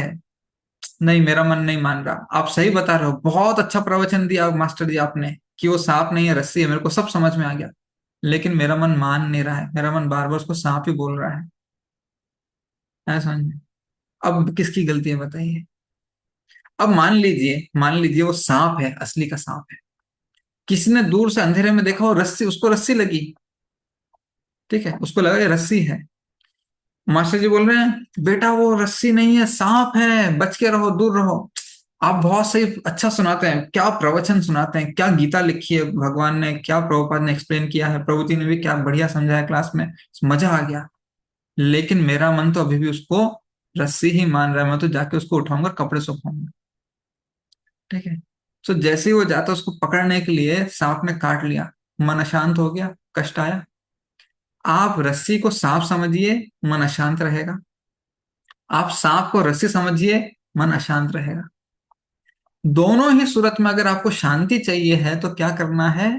Speaker 1: नहीं, मेरा मन नहीं मान रहा। आप सही बता रहे हो, बहुत अच्छा प्रवचन दिया मास्टर जी आपने, कि वो सांप नहीं है, रस्सी है, मेरे को सब समझ में आ गया। लेकिन मेरा मन मान नहीं रहा है, मेरा मन बार बार उसको सांप ही बोल रहा है समझ में? अब किसकी गलती है बताइए? अब मान लीजिए वो सांप है, असली का सांप है। किसी ने दूर से अंधेरे में देखा, वो रस्सी, उसको रस्सी लगी। ठीक है? उसको लगा ये रस्सी है। मास्टर जी बोल रहे हैं बेटा वो रस्सी नहीं है, सांप है, बच के रहो, दूर रहो। आप बहुत सही, अच्छा सुनाते हैं, क्या प्रवचन सुनाते हैं, क्या गीता लिखी है भगवान ने, क्या प्रभुपाद ने एक्सप्लेन किया है, प्रभु जी ने भी क्या बढ़िया समझाया क्लास में, मजा आ गया। लेकिन मेरा मन तो अभी भी उसको रस्सी ही मान रहा है, मैं तो जाके उसको उठाऊंगा, कपड़े सुखाऊंगा। ठीक है? तो जैसे ही वो जाता उसको पकड़ने के लिए, सांप ने काट लिया, मन अशांत हो गया, कष्ट आया। आप रस्सी को सांप समझिए, मन अशांत रहेगा। आप सांप को रस्सी समझिए, मन अशांत रहेगा। दोनों ही सूरत में अगर आपको शांति चाहिए है तो क्या करना है?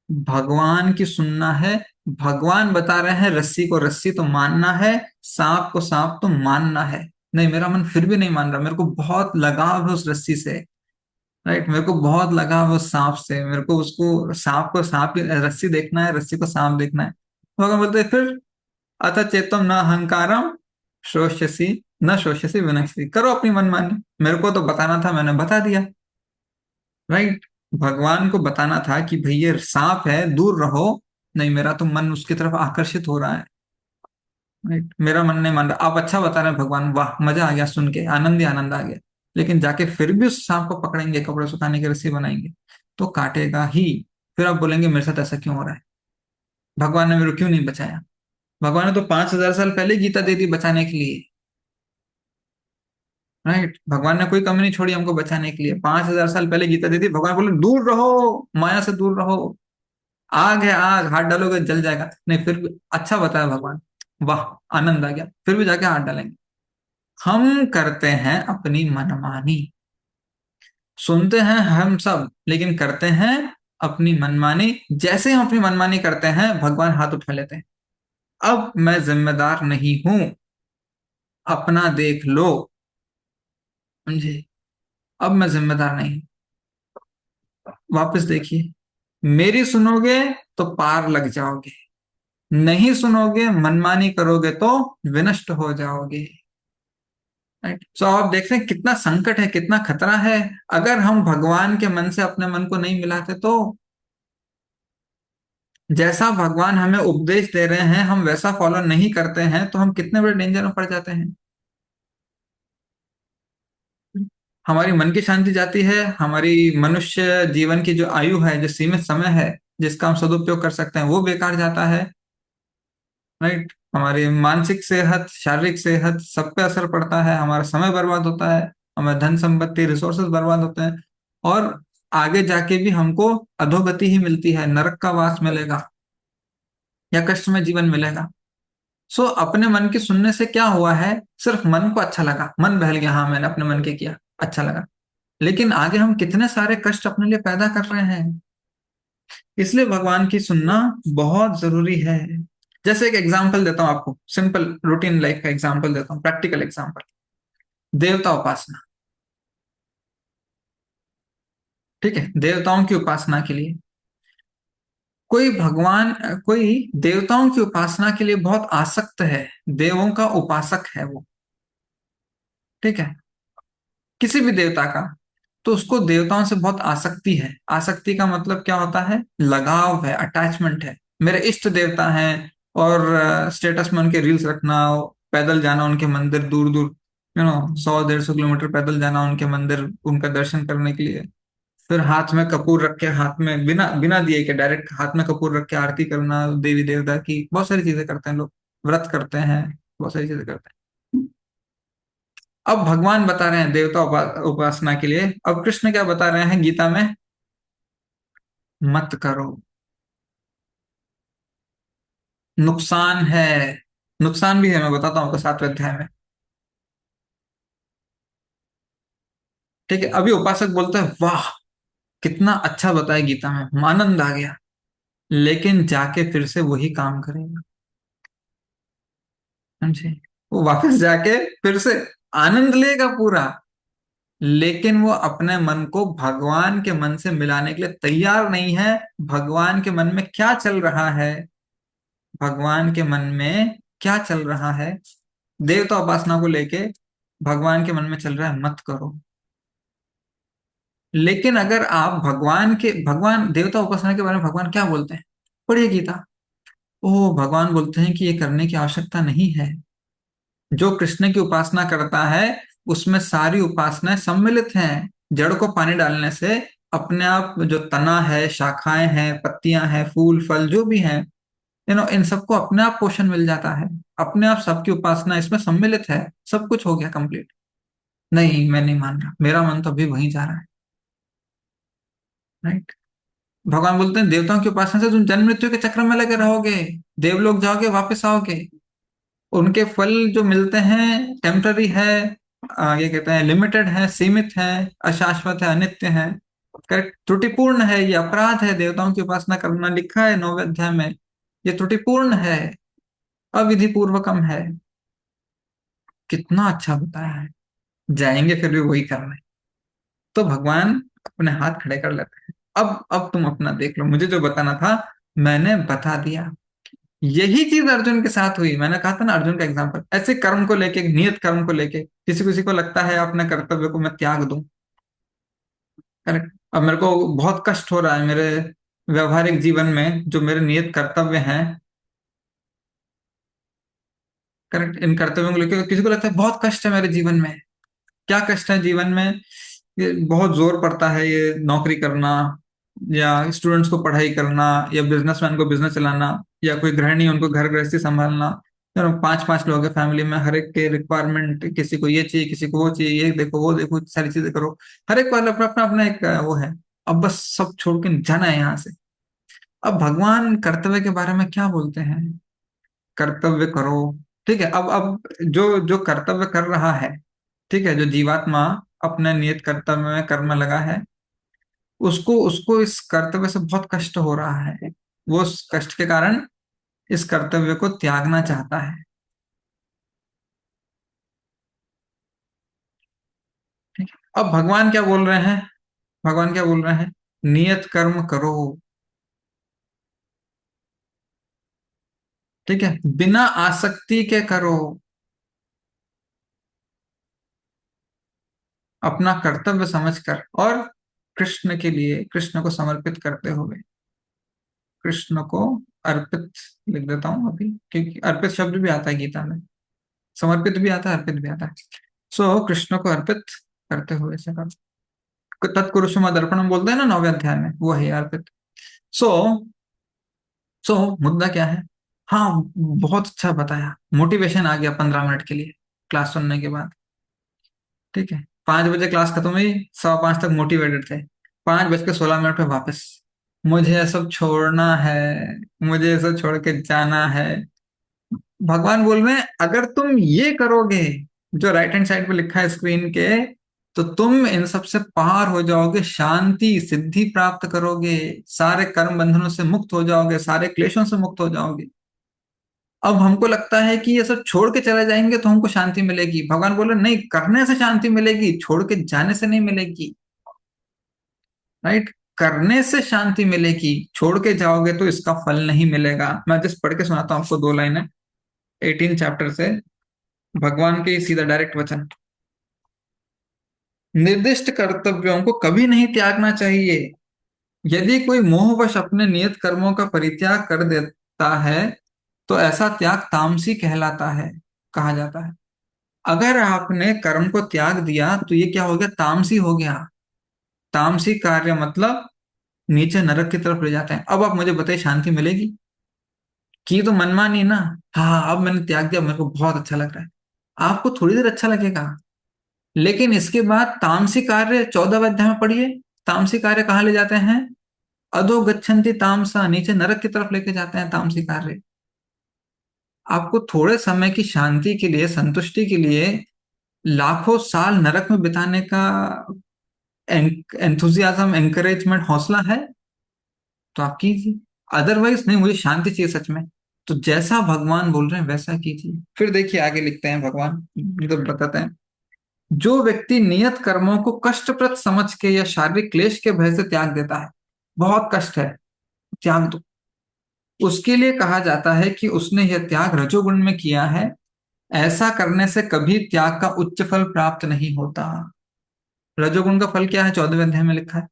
Speaker 1: भगवान की सुनना है। भगवान बता रहे हैं रस्सी को रस्सी तो मानना है, सांप को सांप तो मानना है। नहीं, मेरा मन फिर भी नहीं मान रहा, मेरे को बहुत लगाव है उस रस्सी से। राइट, मेरे को बहुत लगाव है उस सांप से, मेरे को उसको सांप को सांप रस्सी देखना है, रस्सी को सांप देखना है। भगवान बोलते हैं फिर अथ चेतम न अहंकारम शोष्यसी न शोष्यसी विनश्यति, करो अपनी मनमानी, मेरे को तो बताना था, मैंने बता दिया। राइट, भगवान को बताना था कि भाई ये सांप है, दूर रहो। नहीं, मेरा तो मन उसकी तरफ आकर्षित हो रहा है। राइट, मेरा मन नहीं मान रहा। आप अच्छा बता रहे हैं भगवान, वाह, मजा आ गया सुन के, आनंद ही आनंद आ गया। लेकिन जाके फिर भी उस सांप को पकड़ेंगे, कपड़े सुखाने की रस्सी बनाएंगे तो काटेगा ही। फिर आप बोलेंगे मेरे साथ ऐसा क्यों हो रहा है, भगवान ने मेरे को क्यों नहीं बचाया? भगवान ने तो 5,000 साल पहले गीता दे दी बचाने के लिए। राइट, भगवान ने कोई कमी नहीं छोड़ी हमको बचाने के लिए, 5,000 साल पहले गीता दी थी। भगवान बोले दूर रहो, माया से दूर रहो, आग है आग, हाथ डालोगे जल जाएगा। नहीं, फिर भी अच्छा बताया भगवान, वाह, आनंद आ गया, फिर भी जाके हाथ डालेंगे। हम करते हैं अपनी मनमानी, सुनते हैं हम सब लेकिन करते हैं अपनी मनमानी। जैसे हम अपनी मनमानी करते हैं भगवान हाथ उठा लेते हैं। अब मैं जिम्मेदार नहीं हूं, अपना देख लो। समझे? अब मैं जिम्मेदार नहीं हूं। वापस देखिए, मेरी सुनोगे तो पार लग जाओगे, नहीं सुनोगे मनमानी करोगे तो विनष्ट हो जाओगे। राइट, सो आप देख रहे हैं कितना संकट है, कितना खतरा है। अगर हम भगवान के मन से अपने मन को नहीं मिलाते तो जैसा भगवान हमें उपदेश दे रहे हैं हम वैसा फॉलो नहीं करते हैं तो हम कितने बड़े डेंजर में पड़ जाते हैं। हमारी मन की शांति जाती है, हमारी मनुष्य जीवन की जो आयु है, जो सीमित समय है जिसका हम सदुपयोग कर सकते हैं, वो बेकार जाता है। राइट, हमारी मानसिक सेहत, शारीरिक सेहत, सब पे असर पड़ता है, हमारा समय बर्बाद होता है, हमारे धन संपत्ति रिसोर्सेज बर्बाद होते हैं। और आगे जाके भी हमको अधोगति ही मिलती है, नरक का वास मिलेगा या कष्टमय जीवन मिलेगा। सो अपने मन की सुनने से क्या हुआ है? सिर्फ मन को अच्छा लगा, मन बहल गया, हाँ मैंने अपने मन के किया, अच्छा लगा। लेकिन आगे हम कितने सारे कष्ट अपने लिए पैदा कर रहे हैं। इसलिए भगवान की सुनना बहुत जरूरी है। जैसे एक एग्जांपल देता हूं आपको, सिंपल रूटीन लाइफ का एग्जांपल देता हूँ, प्रैक्टिकल एग्जांपल। देवता उपासना। ठीक है, देवताओं की उपासना के लिए कोई देवताओं की उपासना के लिए बहुत आसक्त है, देवों का उपासक है वो। ठीक है, किसी भी देवता का, तो उसको देवताओं से बहुत आसक्ति है। आसक्ति का मतलब क्या होता है? लगाव है, अटैचमेंट है। मेरे इष्ट देवता हैं और स्टेटस में उनके रील्स रखना, पैदल जाना उनके मंदिर दूर दूर, 100-150 किलोमीटर पैदल जाना उनके मंदिर, उनका दर्शन करने के लिए। फिर हाथ में कपूर रख के, हाथ में बिना बिना दिए के डायरेक्ट हाथ में कपूर रख के आरती करना देवी देवता की, बहुत सारी चीजें करते हैं लोग, व्रत करते हैं, बहुत सारी चीजें करते हैं। अब भगवान बता रहे हैं देवता उपासना के लिए, अब कृष्ण क्या बता रहे हैं गीता में? मत करो, नुकसान है। नुकसान भी है, मैं बताता हूँ आपको 7वें अध्याय में। ठीक है, अभी उपासक बोलते हैं वाह, कितना अच्छा बताया गीता में, आनंद आ गया। लेकिन जाके फिर से वही काम करेगा। समझे? वो वापस जाके फिर से आनंद लेगा पूरा, लेकिन वो अपने मन को भगवान के मन से मिलाने के लिए तैयार नहीं है। भगवान के मन में क्या चल रहा है? भगवान के मन में क्या चल रहा है? देवता उपासना को लेके भगवान के मन में चल रहा है मत करो। लेकिन अगर आप भगवान देवता उपासना के बारे में भगवान क्या बोलते हैं? पढ़िए गीता। ओ, भगवान बोलते हैं कि ये करने की आवश्यकता नहीं है। जो कृष्ण की उपासना करता है उसमें सारी उपासनाएं सम्मिलित हैं। जड़ को पानी डालने से अपने आप जो तना है, शाखाएं हैं, पत्तियां हैं, फूल फल जो भी हैं, इन सबको अपने आप पोषण मिल जाता है। अपने आप सबकी उपासना इसमें सम्मिलित है, सब कुछ हो गया कंप्लीट। नहीं, मैं नहीं मान रहा, मेरा मन तो अभी वहीं जा रहा है। राइट, भगवान बोलते हैं देवताओं की उपासना से तुम जन्म मृत्यु के चक्र में लगे रहोगे, देवलोक जाओगे वापस आओगे, उनके फल जो मिलते हैं टेम्पररी है, ये कहते हैं लिमिटेड है, सीमित है, अशाश्वत है, अनित्य है। करेक्ट, त्रुटिपूर्ण है, ये अपराध है देवताओं की उपासना करना, लिखा है 9वें अध्याय में। ये त्रुटिपूर्ण है, अविधि पूर्वकम है। कितना अच्छा बताया है, जाएंगे फिर भी वही करना है। तो भगवान अपने हाथ खड़े कर लेते हैं। अब तुम अपना देख लो, मुझे जो बताना था मैंने बता दिया। यही चीज अर्जुन के साथ हुई। मैंने कहा था ना, अर्जुन का एग्जाम्पल ऐसे कर्म को लेके, नियत कर्म को लेके, किसी किसी को लगता है अपने कर्तव्य को मैं त्याग दूं। करेक्ट, अब मेरे को बहुत कष्ट हो रहा है मेरे व्यवहारिक जीवन में, जो मेरे नियत कर्तव्य हैं। करेक्ट, इन कर्तव्यों को लेकर किसी को लगता है बहुत कष्ट है मेरे जीवन में। क्या कष्ट है जीवन में? ये बहुत जोर पड़ता है ये नौकरी करना, या स्टूडेंट्स को पढ़ाई करना, या बिजनेसमैन को बिजनेस चलाना, या कोई गृहिणी उनको घर गृहस्थी संभालना। 5-5 लोग हैं फैमिली में, हर एक के रिक्वायरमेंट, किसी को ये चाहिए, किसी को वो चाहिए, ये देखो वो देखो, सारी चीजें करो। हर एक वाला अपना अपना अपना एक वो है। अब बस सब छोड़ के जाना है यहाँ से। अब भगवान कर्तव्य के बारे में क्या बोलते हैं? कर्तव्य करो। ठीक है, अब जो जो कर्तव्य कर रहा है, ठीक है, जो जीवात्मा अपने नियत कर्तव्य में कर्म लगा है, उसको उसको इस कर्तव्य से बहुत कष्ट हो रहा है। वो उस कष्ट के कारण इस कर्तव्य को त्यागना चाहता है। ठीक है, अब भगवान क्या बोल रहे हैं? भगवान क्या बोल रहे हैं? नियत कर्म करो। ठीक है, बिना आसक्ति के करो, अपना कर्तव्य समझकर, और कृष्ण के लिए, कृष्ण को समर्पित करते हुए। कृष्ण को अर्पित लिख देता हूं अभी, क्योंकि अर्पित शब्द भी आता है गीता में, समर्पित भी आता है, अर्पित भी आता है। सो कृष्ण को अर्पित करते हुए ऐसे करो। तत्कुरुषम दर्पणम बोलते हैं ना 9वें अध्याय में, वो है अर्पित। सो सो मुद्दा क्या है? हाँ, बहुत अच्छा बताया, मोटिवेशन आ गया 15 मिनट के लिए क्लास सुनने के बाद। ठीक है, 5 बजे क्लास खत्म हुई, 5:15 तक मोटिवेटेड थे, 5:16 पे वापस। मुझे ये सब छोड़ना है, मुझे ये सब छोड़ के जाना है। भगवान बोल रहे हैं अगर तुम ये करोगे, जो राइट हैंड साइड पे लिखा है स्क्रीन के, तो तुम इन सब से पार हो जाओगे, शांति सिद्धि प्राप्त करोगे, सारे कर्म बंधनों से मुक्त हो जाओगे, सारे क्लेशों से मुक्त हो जाओगे। अब हमको लगता है कि ये सब छोड़ के चले जाएंगे तो हमको शांति मिलेगी। भगवान बोले नहीं, करने से शांति मिलेगी, छोड़ के जाने से नहीं मिलेगी। राइट, करने से शांति मिलेगी, छोड़ के जाओगे तो इसका फल नहीं मिलेगा। मैं जस्ट पढ़ के सुनाता हूँ आपको 2 लाइनें 18 चैप्टर से, भगवान के सीधा डायरेक्ट वचन। निर्दिष्ट कर्तव्यों को कभी नहीं त्यागना चाहिए। यदि कोई मोहवश अपने नियत कर्मों का परित्याग कर देता है तो ऐसा त्याग तामसी कहलाता है, कहा जाता है। अगर आपने कर्म को त्याग दिया तो ये क्या हो गया? तामसी हो गया। तामसी कार्य मतलब नीचे नरक की तरफ ले जाते हैं। अब आप मुझे बताइए, शांति मिलेगी? की तो मनमानी ना। हाँ, अब मैंने त्याग दिया, मेरे को बहुत अच्छा लग रहा है। आपको थोड़ी देर अच्छा लगेगा, लेकिन इसके बाद तामसी कार्य 14वें अध्याय में पढ़िए। तामसी कार्य कहाँ ले जाते हैं? अधो गच्छन्ति तामसा, नीचे नरक की तरफ लेके जाते हैं तामसी कार्य। आपको थोड़े समय की शांति के लिए, संतुष्टि के लिए लाखों साल नरक में बिताने का एंथुजियाज्म, एंकरेजमेंट, हौसला है तो आप कीजिए। अदरवाइज नहीं, मुझे शांति चाहिए सच में, तो जैसा भगवान बोल रहे हैं वैसा कीजिए। फिर देखिए आगे लिखते हैं भगवान, मतलब बताते हैं, जो व्यक्ति नियत कर्मों को कष्टप्रद समझ के या शारीरिक क्लेश के भय से त्याग देता है, बहुत कष्ट है, त्याग दो, उसके लिए कहा जाता है कि उसने यह त्याग रजोगुण में किया है। ऐसा करने से कभी त्याग का उच्च फल प्राप्त नहीं होता। रजोगुण का फल क्या है? 14वें अध्याय में लिखा है,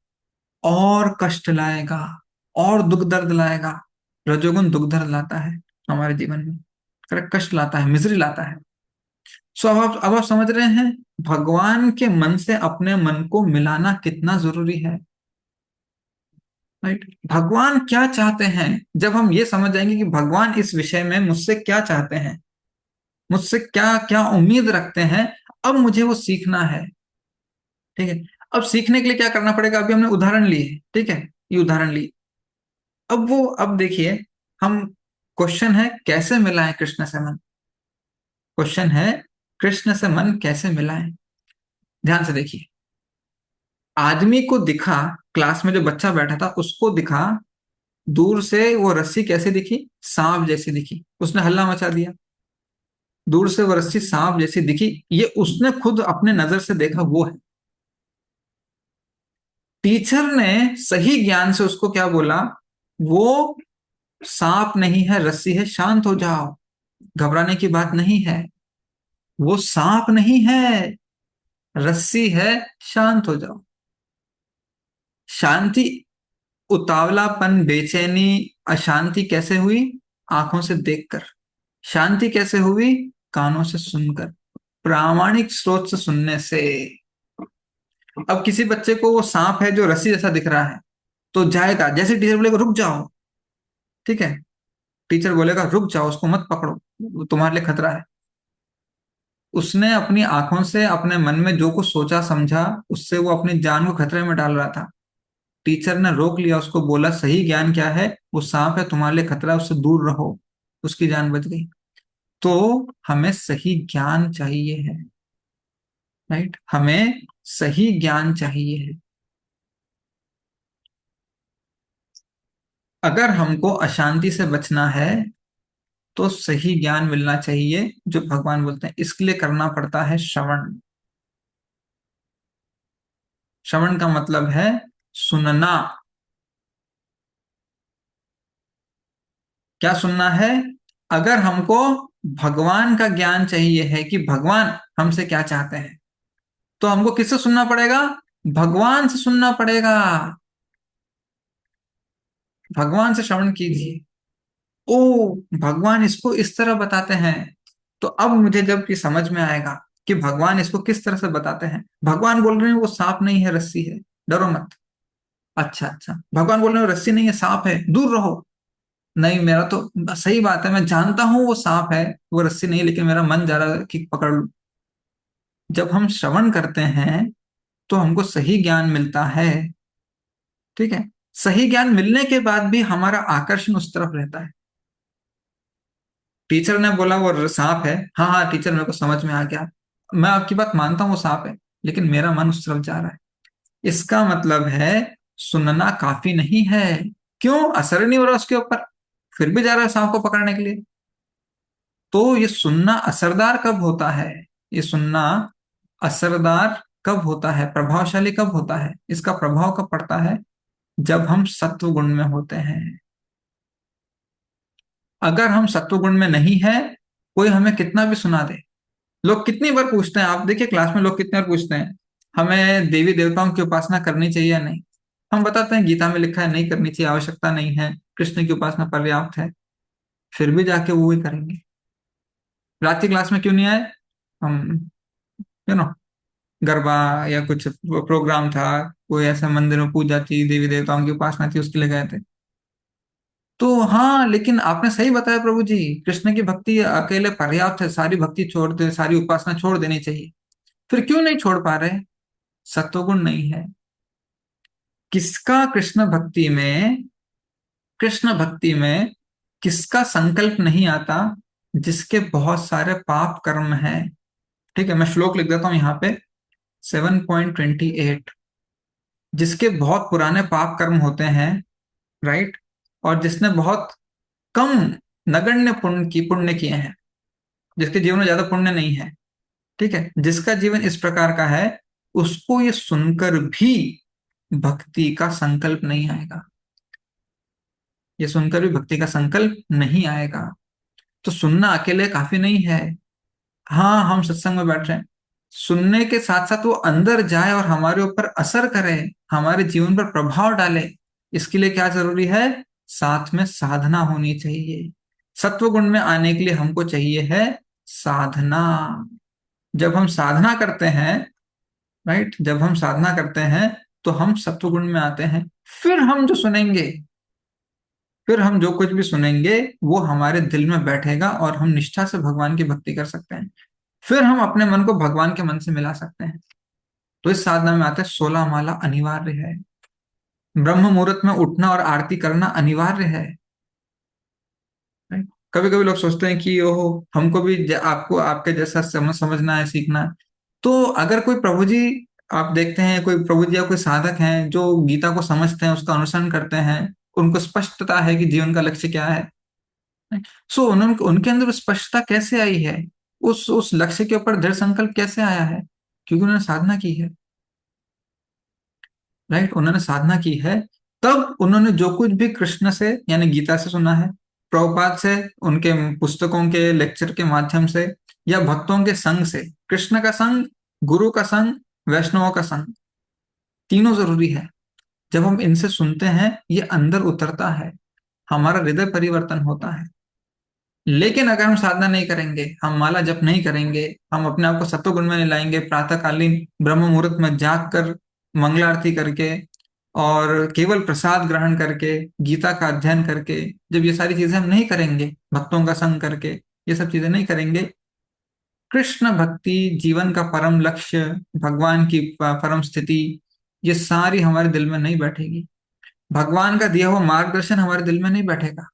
Speaker 1: और कष्ट लाएगा, और दुख दर्द लाएगा। रजोगुण दुख दर्द लाता है हमारे जीवन में, करेक्ट, कष्ट लाता है, मिजरी लाता है। सो अब आप समझ रहे हैं भगवान के मन से अपने मन को मिलाना कितना जरूरी है। राइट, भगवान क्या चाहते हैं, जब हम ये समझ जाएंगे कि भगवान इस विषय में मुझसे क्या चाहते हैं, मुझसे क्या क्या उम्मीद रखते हैं, अब मुझे वो सीखना है। ठीक है, अब सीखने के लिए क्या करना पड़ेगा? अभी हमने उदाहरण लिए, ठीक है, ये उदाहरण लिए। अब देखिए, हम, क्वेश्चन है कैसे मिलाएं कृष्ण से मन। क्वेश्चन है कृष्ण से मन कैसे मिलाएं। ध्यान से देखिए, आदमी को दिखा, क्लास में जो बच्चा बैठा था उसको दिखा, दूर से वो रस्सी कैसे दिखी? सांप जैसी दिखी। उसने हल्ला मचा दिया। दूर से वो रस्सी सांप जैसी दिखी, ये उसने खुद अपने नजर से देखा, वो है। टीचर ने सही ज्ञान से उसको क्या बोला? वो सांप नहीं है, रस्सी है, शांत हो जाओ, घबराने की बात नहीं है। वो सांप नहीं है, रस्सी है, शांत हो जाओ। शांति, उतावलापन, बेचैनी, अशांति कैसे हुई? आंखों से देखकर। शांति कैसे हुई? कानों से सुनकर, प्रामाणिक स्रोत से सुनने से। अब किसी बच्चे को वो सांप है जो रस्सी जैसा दिख रहा है, तो जाएगा, जैसे टीचर बोलेगा रुक जाओ, ठीक है, टीचर बोलेगा रुक जाओ, उसको मत पकड़ो, वो तुम्हारे लिए खतरा है। उसने अपनी आंखों से अपने मन में जो कुछ सोचा समझा, उससे वो अपनी जान को खतरे में डाल रहा था। टीचर ने रोक लिया, उसको बोला सही ज्ञान क्या है? वो सांप है, तुम्हारे लिए खतरा है, उससे दूर रहो। उसकी जान बच गई। तो हमें सही ज्ञान चाहिए है, राइट, हमें सही ज्ञान चाहिए है। अगर हमको अशांति से बचना है तो सही ज्ञान मिलना चाहिए, जो भगवान बोलते हैं। इसके लिए करना पड़ता है श्रवण। श्रवण का मतलब है सुनना। क्या सुनना है? अगर हमको भगवान का ज्ञान चाहिए है कि भगवान हमसे क्या चाहते हैं, तो हमको किससे सुनना पड़ेगा? भगवान से सुनना पड़ेगा। भगवान से श्रवण कीजिए। ओ, भगवान इसको इस तरह बताते हैं, तो अब मुझे जब ये समझ में आएगा कि भगवान इसको किस तरह से बताते हैं। भगवान बोल रहे हैं वो सांप नहीं है, रस्सी है, डरो मत। अच्छा अच्छा, भगवान बोल रहे हैं वो रस्सी नहीं है, सांप है, दूर रहो। नहीं, मेरा तो सही बात है, मैं जानता हूं वो सांप है, वो रस्सी नहीं, लेकिन मेरा मन जा रहा है कि पकड़ लूं। जब हम श्रवण करते हैं तो हमको सही ज्ञान मिलता है, ठीक है। सही ज्ञान मिलने के बाद भी हमारा आकर्षण उस तरफ रहता है। टीचर ने बोला वो सांप है, हाँ हाँ टीचर मेरे को समझ में आ गया, मैं आपकी बात मानता हूँ वो सांप है, लेकिन मेरा मन उस तरफ जा रहा है। इसका मतलब है सुनना काफी नहीं है। क्यों? असर नहीं हो रहा उसके ऊपर, फिर भी जा रहा है सांप को पकड़ने के लिए। तो ये सुनना असरदार कब होता है? ये सुनना असरदार कब होता है, प्रभावशाली कब होता है, इसका प्रभाव कब पड़ता है? जब हम सत्व गुण में होते हैं। अगर हम सत्व गुण में नहीं है, कोई हमें कितना भी सुना दे। लोग कितनी बार पूछते हैं, आप देखिए क्लास में लोग कितनी बार पूछते हैं, हमें देवी देवताओं की उपासना करनी चाहिए या नहीं? हम बताते हैं गीता में लिखा है नहीं करनी चाहिए, आवश्यकता नहीं है, कृष्ण की उपासना पर्याप्त है। फिर भी जाके वो ही करेंगे। रात की क्लास में क्यों नहीं आए? हम, यू नो, गरबा या कुछ प्रोग्राम था, कोई ऐसा मंदिर में पूजा थी, देवी देवताओं की उपासना थी, उसके लिए गए थे। तो हाँ, लेकिन आपने सही बताया प्रभु जी, कृष्ण की भक्ति अकेले पर्याप्त है, सारी भक्ति छोड़ दे, सारी उपासना छोड़ देनी चाहिए। फिर क्यों नहीं छोड़ पा रहे? सत्वगुण नहीं है। किसका कृष्ण भक्ति में किसका संकल्प नहीं आता? जिसके बहुत सारे पाप कर्म हैं। ठीक है, मैं श्लोक लिख देता हूं यहाँ पे, 7.28। जिसके बहुत पुराने पाप कर्म होते हैं, राइट, और जिसने बहुत कम नगण्य पुण्य किए हैं, जिसके जीवन में ज्यादा पुण्य नहीं है, ठीक है, जिसका जीवन इस प्रकार का है, उसको ये सुनकर भी भक्ति का संकल्प नहीं आएगा। ये सुनकर भी भक्ति का संकल्प नहीं आएगा। तो सुनना अकेले काफी नहीं है। हाँ, हम सत्संग में बैठ रहे हैं, सुनने के साथ साथ वो अंदर जाए और हमारे ऊपर असर करे, हमारे जीवन पर प्रभाव डाले। इसके लिए क्या जरूरी है? साथ में साधना होनी चाहिए। सत्व गुण में आने के लिए हमको चाहिए है साधना। जब हम साधना करते हैं, राइट, जब हम साधना करते हैं तो हम सत्व गुण में आते हैं। फिर हम जो सुनेंगे, फिर हम जो कुछ भी सुनेंगे वो हमारे दिल में बैठेगा और हम निष्ठा से भगवान की भक्ति कर सकते हैं। फिर हम अपने मन को भगवान के मन से मिला सकते हैं। तो इस साधना में आते हैं 16 माला अनिवार्य है, ब्रह्म मुहूर्त में उठना और आरती करना अनिवार्य है। कभी कभी लोग सोचते हैं कि ओहो हमको भी आपको आपके जैसा समझना है, सीखना है। तो अगर कोई प्रभु जी, आप देखते हैं कोई प्रभु जी या कोई साधक हैं जो गीता को समझते हैं, उसका अनुसरण करते हैं, उनको स्पष्टता है कि जीवन का लक्ष्य क्या है। सो उन्होंने उनके अंदर स्पष्टता कैसे आई है, उस लक्ष्य के ऊपर दृढ़ संकल्प कैसे आया है? क्योंकि उन्होंने साधना की है। राइट, उन्होंने साधना की है। तब उन्होंने जो कुछ भी कृष्ण से यानी गीता से सुना है, प्रभुपाद से, उनके पुस्तकों के लेक्चर के माध्यम से, या भक्तों के संग से, कृष्ण का संग, गुरु का संग, वैष्णवों का संग, तीनों जरूरी है। जब हम इनसे सुनते हैं, ये अंदर उतरता है, हमारा हृदय परिवर्तन होता है। लेकिन अगर हम साधना नहीं करेंगे, हम माला जप नहीं करेंगे, हम अपने आप को सत्वगुण में नहीं लाएंगे, प्रातःकालीन ब्रह्म मुहूर्त में जाग कर, मंगला आरती करके, और केवल प्रसाद ग्रहण करके, गीता का अध्ययन करके, जब ये सारी चीजें हम नहीं करेंगे, भक्तों का संग करके, ये सब चीजें नहीं करेंगे, कृष्ण भक्ति, जीवन का परम लक्ष्य, भगवान की परम स्थिति, ये सारी हमारे दिल में नहीं बैठेगी। भगवान का दिया हुआ मार्गदर्शन हमारे दिल में नहीं बैठेगा।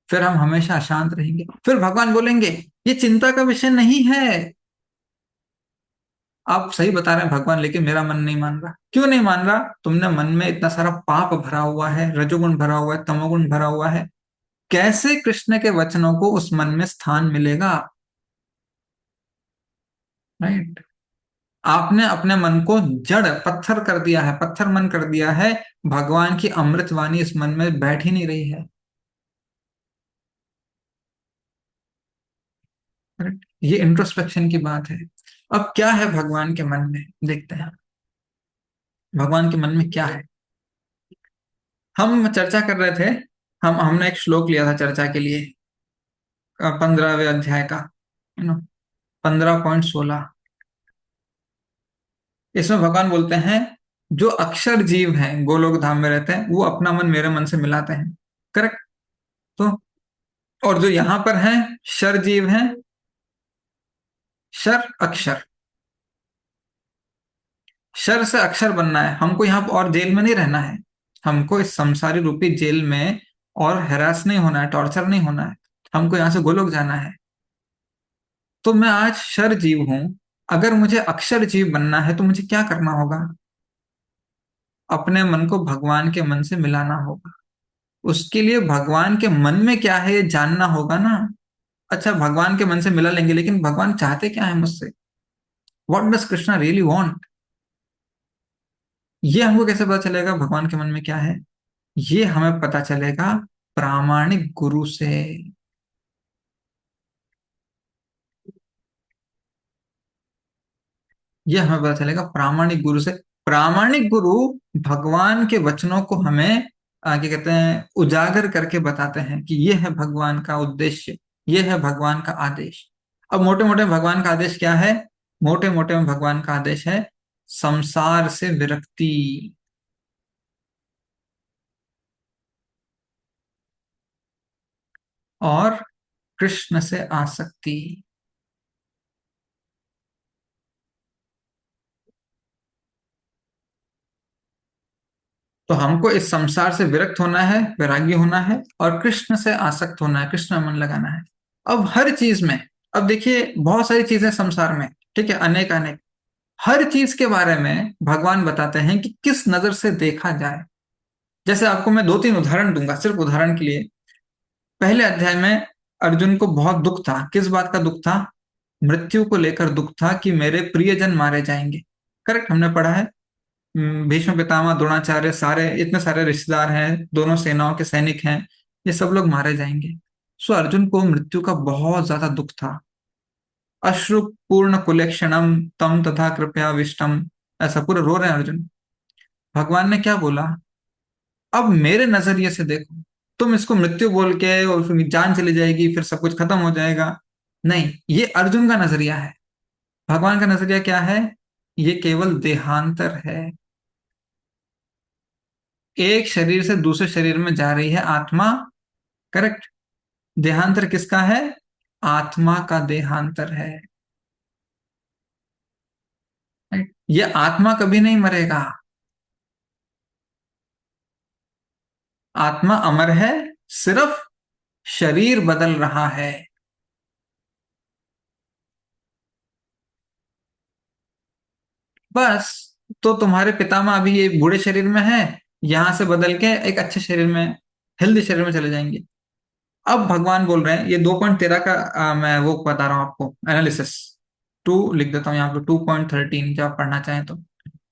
Speaker 1: फिर हम हमेशा अशांत रहेंगे। फिर भगवान बोलेंगे, ये चिंता का विषय नहीं है। आप सही बता रहे हैं भगवान, लेकिन मेरा मन नहीं मान रहा। क्यों नहीं मान रहा? तुमने मन में इतना सारा पाप भरा हुआ है, रजोगुण भरा हुआ है, तमोगुण भरा हुआ है। कैसे कृष्ण के वचनों को उस मन में स्थान मिलेगा? राइट। आपने अपने मन को जड़ पत्थर कर दिया है, पत्थर मन कर दिया है। भगवान की अमृतवाणी इस मन में बैठ ही नहीं रही है। Correct? ये इंट्रोस्पेक्शन की बात है। अब क्या है भगवान के मन में, देखते हैं भगवान के मन में क्या है। हम चर्चा कर रहे थे, हमने एक श्लोक लिया था चर्चा के लिए, 15वें अध्याय का, है ना, 15.16। इसमें भगवान बोलते हैं, जो अक्षर जीव हैं, गोलोक धाम में रहते हैं, वो अपना मन मेरे मन से मिलाते हैं। करेक्ट। तो और जो यहाँ पर हैं, शर जीव हैं, शर अक्षर, शर से अक्षर बनना है हमको, यहाँ और जेल में नहीं रहना है। हमको इस संसारी रूपी जेल में और हैरास नहीं होना है, टॉर्चर नहीं होना है। हमको यहाँ से गोलोक जाना है। तो मैं आज शर जीव हूं, अगर मुझे अक्षर जीव बनना है तो मुझे क्या करना होगा? अपने मन को भगवान के मन से मिलाना होगा। उसके लिए भगवान के मन में क्या है ये जानना होगा ना। अच्छा, भगवान के मन से मिला लेंगे, लेकिन भगवान चाहते क्या है मुझसे? What does Krishna really want? ये हमको कैसे पता चलेगा भगवान के मन में क्या है? ये हमें पता चलेगा प्रामाणिक गुरु से। ये हमें पता चलेगा प्रामाणिक गुरु से। प्रामाणिक गुरु भगवान के वचनों को हमें क्या कहते हैं, उजागर करके बताते हैं कि ये है भगवान का उद्देश्य, ये है भगवान का आदेश। अब मोटे मोटे भगवान का आदेश क्या है? मोटे मोटे में भगवान का आदेश है संसार से विरक्ति और कृष्ण से आसक्ति। तो हमको इस संसार से विरक्त होना है, वैरागी होना है, और कृष्ण से आसक्त होना है, कृष्ण में मन लगाना है। अब हर चीज में, अब देखिए बहुत सारी चीजें संसार में, ठीक है, अनेक अनेक, हर चीज के बारे में भगवान बताते हैं कि किस नजर से देखा जाए। जैसे आपको मैं दो तीन उदाहरण दूंगा, सिर्फ उदाहरण के लिए। पहले अध्याय में अर्जुन को बहुत दुख था। किस बात का दुख था? मृत्यु को लेकर दुख था कि मेरे प्रियजन मारे जाएंगे। करेक्ट, हमने पढ़ा है। भीष्म पितामह, द्रोणाचार्य, सारे इतने सारे रिश्तेदार हैं, दोनों सेनाओं के सैनिक हैं, ये सब लोग मारे जाएंगे। सो अर्जुन को मृत्यु का बहुत ज्यादा दुख था। अश्रुपूर्ण कुलेक्षणम तम तथा कृपया विष्टम, ऐसा पूरा रो रहे हैं अर्जुन। भगवान ने क्या बोला? अब मेरे नजरिए से देखो, तुम इसको मृत्यु बोल के और फिर जान चली जाएगी, फिर सब कुछ खत्म हो जाएगा। नहीं, ये अर्जुन का नजरिया है। भगवान का नजरिया क्या है? ये केवल देहांतर है। एक शरीर से दूसरे शरीर में जा रही है आत्मा। करेक्ट। देहांतर किसका है? आत्मा का देहांतर है। Right? ये आत्मा कभी नहीं मरेगा। आत्मा अमर है, सिर्फ शरीर बदल रहा है। बस, तो तुम्हारे पितामह अभी ये बूढ़े शरीर में है, यहां से बदल के एक अच्छे शरीर में, हेल्दी शरीर में चले जाएंगे। अब भगवान बोल रहे हैं, ये 2.13 का मैं वो बता रहा हूँ आपको एनालिसिस। टू लिख देता हूँ यहाँ पे, 2.13 जब आप पढ़ना चाहें तो।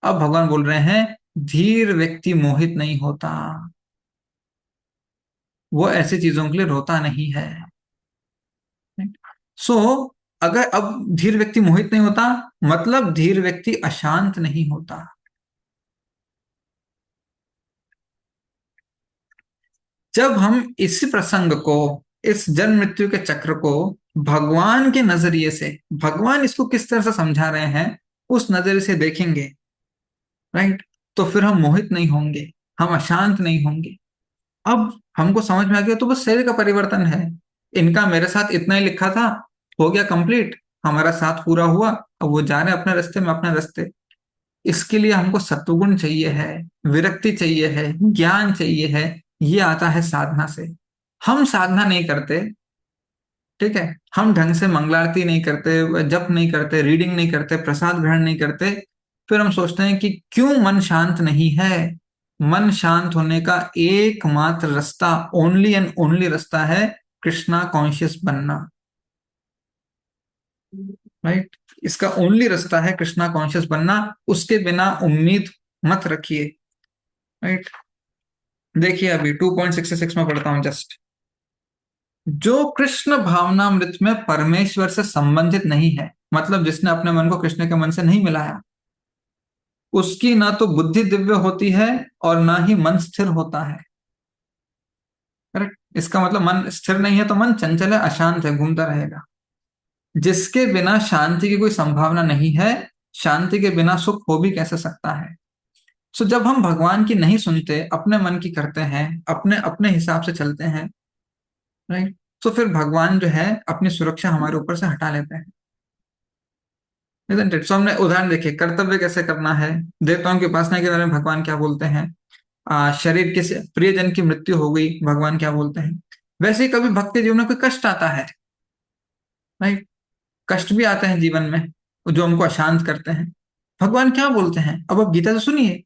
Speaker 1: अब भगवान बोल रहे हैं, धीर व्यक्ति मोहित नहीं होता, वो ऐसी चीजों के लिए रोता नहीं है। सो अगर अब धीर व्यक्ति मोहित नहीं होता, मतलब धीर व्यक्ति अशांत नहीं होता। जब हम इस प्रसंग को, इस जन्म मृत्यु के चक्र को भगवान के नजरिए से, भगवान इसको किस तरह से समझा रहे हैं, उस नजरिए से देखेंगे, राइट, तो फिर हम मोहित नहीं होंगे, हम अशांत नहीं होंगे। अब हमको समझ में आ गया, तो बस शरीर का परिवर्तन है, इनका मेरे साथ इतना ही लिखा था, हो गया कंप्लीट, हमारा साथ पूरा हुआ, अब वो जा रहे हैं अपने रास्ते में, अपने रास्ते। इसके लिए हमको सत्वगुण चाहिए है, विरक्ति चाहिए है, ज्ञान चाहिए है, ये आता है साधना से। हम साधना नहीं करते, ठीक है, हम ढंग से मंगलारती नहीं करते, जप नहीं करते, रीडिंग नहीं करते, प्रसाद ग्रहण नहीं करते, फिर हम सोचते हैं कि क्यों मन शांत नहीं है। मन शांत होने का एकमात्र रास्ता, ओनली एंड ओनली रास्ता है कृष्णा कॉन्शियस बनना, राइट। इसका ओनली रास्ता है कृष्णा कॉन्शियस बनना, उसके बिना उम्मीद मत रखिए, राइट। देखिए अभी 2.66 में पढ़ता हूं जस्ट। जो कृष्ण भावनामृत में परमेश्वर से संबंधित नहीं है, मतलब जिसने अपने मन को कृष्ण के मन से नहीं मिलाया, उसकी ना तो बुद्धि दिव्य होती है और ना ही मन स्थिर होता है। करेक्ट, इसका मतलब मन स्थिर नहीं है तो मन चंचल है, अशांत है, घूमता रहेगा। जिसके बिना शांति की कोई संभावना नहीं है, शांति के बिना सुख हो भी कैसे सकता है। सो जब हम भगवान की नहीं सुनते, अपने मन की करते हैं, अपने अपने हिसाब से चलते हैं, राइट, तो फिर भगवान जो है अपनी सुरक्षा हमारे ऊपर से हटा लेते हैं। Isn't it? So हमने उदाहरण देखे, कर्तव्य कैसे करना है, देवताओं की उपासना के बारे में भगवान क्या बोलते हैं, शरीर के प्रियजन की मृत्यु हो गई, भगवान क्या बोलते हैं। वैसे ही कभी भक्त के जीवन में कोई कष्ट आता है, राइट, कष्ट भी आते हैं जीवन में जो हमको अशांत करते हैं, भगवान क्या बोलते हैं, अब आप गीता तो सुनिए,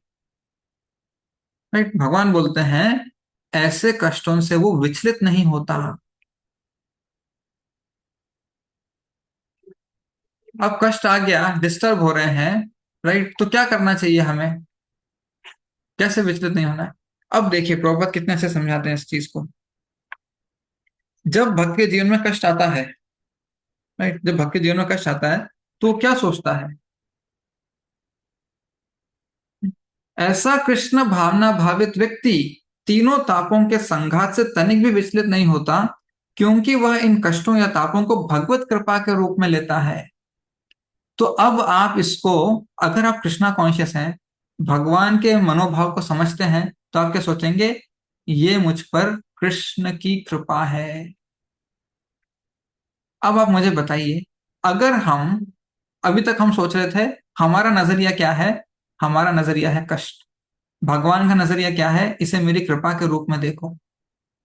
Speaker 1: राइट। भगवान बोलते हैं ऐसे कष्टों से वो विचलित नहीं होता। अब कष्ट आ गया, डिस्टर्ब हो रहे हैं, राइट, तो क्या करना चाहिए हमें, कैसे विचलित नहीं होना है। अब देखिए प्रभुपाद कितने अच्छे समझाते हैं इस चीज को। जब भक्त के जीवन में कष्ट आता है, राइट, जब भक्त के जीवन में कष्ट आता है, तो वो क्या सोचता है, ऐसा कृष्ण भावना भावित व्यक्ति तीनों तापों के संघात से तनिक भी विचलित नहीं होता, क्योंकि वह इन कष्टों या तापों को भगवत कृपा के रूप में लेता है। तो अब आप इसको, अगर आप कृष्णा कॉन्शियस हैं, भगवान के मनोभाव को समझते हैं, तो आप क्या सोचेंगे, ये मुझ पर कृष्ण की कृपा है। अब आप मुझे बताइए, अगर हम, अभी तक हम सोच रहे थे, हमारा नजरिया क्या है, हमारा नजरिया है कष्ट, भगवान का नजरिया क्या है, इसे मेरी कृपा के रूप में देखो,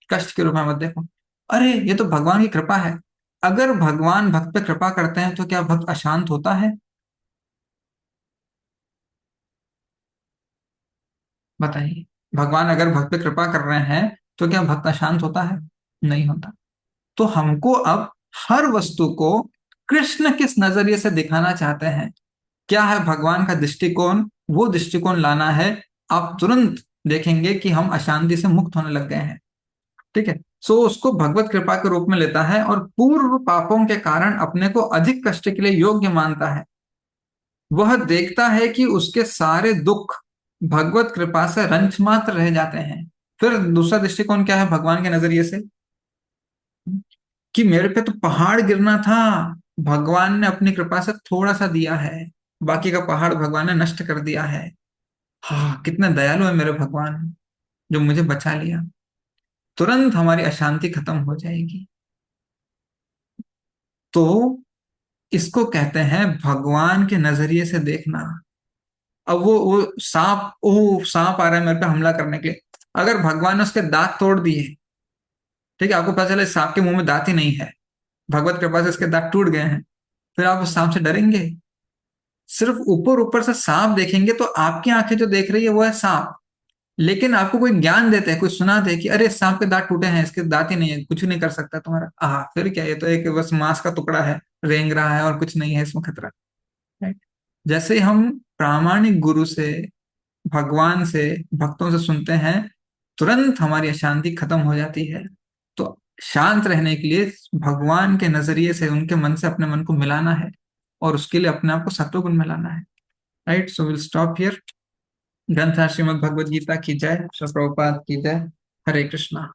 Speaker 1: कष्ट के रूप में मत देखो। अरे ये तो भगवान की कृपा है। अगर भगवान भक्त पे कृपा करते हैं तो क्या भक्त अशांत होता है, बताइए। भगवान अगर भक्त पे कृपा कर रहे हैं तो क्या भक्त अशांत होता है, नहीं होता। तो हमको अब हर वस्तु को कृष्ण किस नजरिए से दिखाना चाहते हैं, क्या है भगवान का दृष्टिकोण, वो दृष्टिकोण लाना है। आप तुरंत देखेंगे कि हम अशांति से मुक्त होने लग गए हैं, ठीक है। सो उसको भगवत कृपा के रूप में लेता है और पूर्व पापों के कारण अपने को अधिक कष्ट के लिए योग्य मानता है। वह देखता है कि उसके सारे दुख भगवत कृपा से रंच मात्र रह जाते हैं। फिर दूसरा दृष्टिकोण क्या है भगवान के नजरिए से, कि मेरे पे तो पहाड़ गिरना था, भगवान ने अपनी कृपा से थोड़ा सा दिया है, बाकी का पहाड़ भगवान ने नष्ट कर दिया है। हाँ कितने दयालु है मेरे भगवान, जो मुझे बचा लिया। तुरंत हमारी अशांति खत्म हो जाएगी। तो इसको कहते हैं भगवान के नजरिए से देखना। अब वो सांप, ओ सांप आ रहा है मेरे पे हमला करने के लिए, अगर भगवान ने उसके दांत तोड़ दिए, ठीक है, आपको पता चला इस सांप के मुंह में दांत ही नहीं है, भगवत कृपा से इसके दांत टूट गए हैं, फिर आप उस सांप से डरेंगे, सिर्फ ऊपर ऊपर से सांप देखेंगे तो आपकी आंखें जो देख रही है वो है सांप। लेकिन आपको कोई ज्ञान देते हैं, कोई सुना दे कि अरे सांप के दांत टूटे हैं, इसके दांत ही नहीं है, कुछ नहीं कर सकता तुम्हारा, फिर क्या, ये तो एक बस मांस का टुकड़ा है, रेंग रहा है और कुछ नहीं है इसमें खतरा। राइट। जैसे हम प्रामाणिक गुरु से, भगवान से, भक्तों से सुनते हैं, तुरंत हमारी अशांति खत्म हो जाती है। तो शांत रहने के लिए भगवान के नजरिए से, उनके मन से अपने मन को मिलाना है, और उसके लिए अपने आप को सत्वगुण में लाना है। Right, so will stop here. ग्रंथ श्रीमद् भगवद गीता की जय, श्री प्रभुपाद की जय। हरे कृष्णा।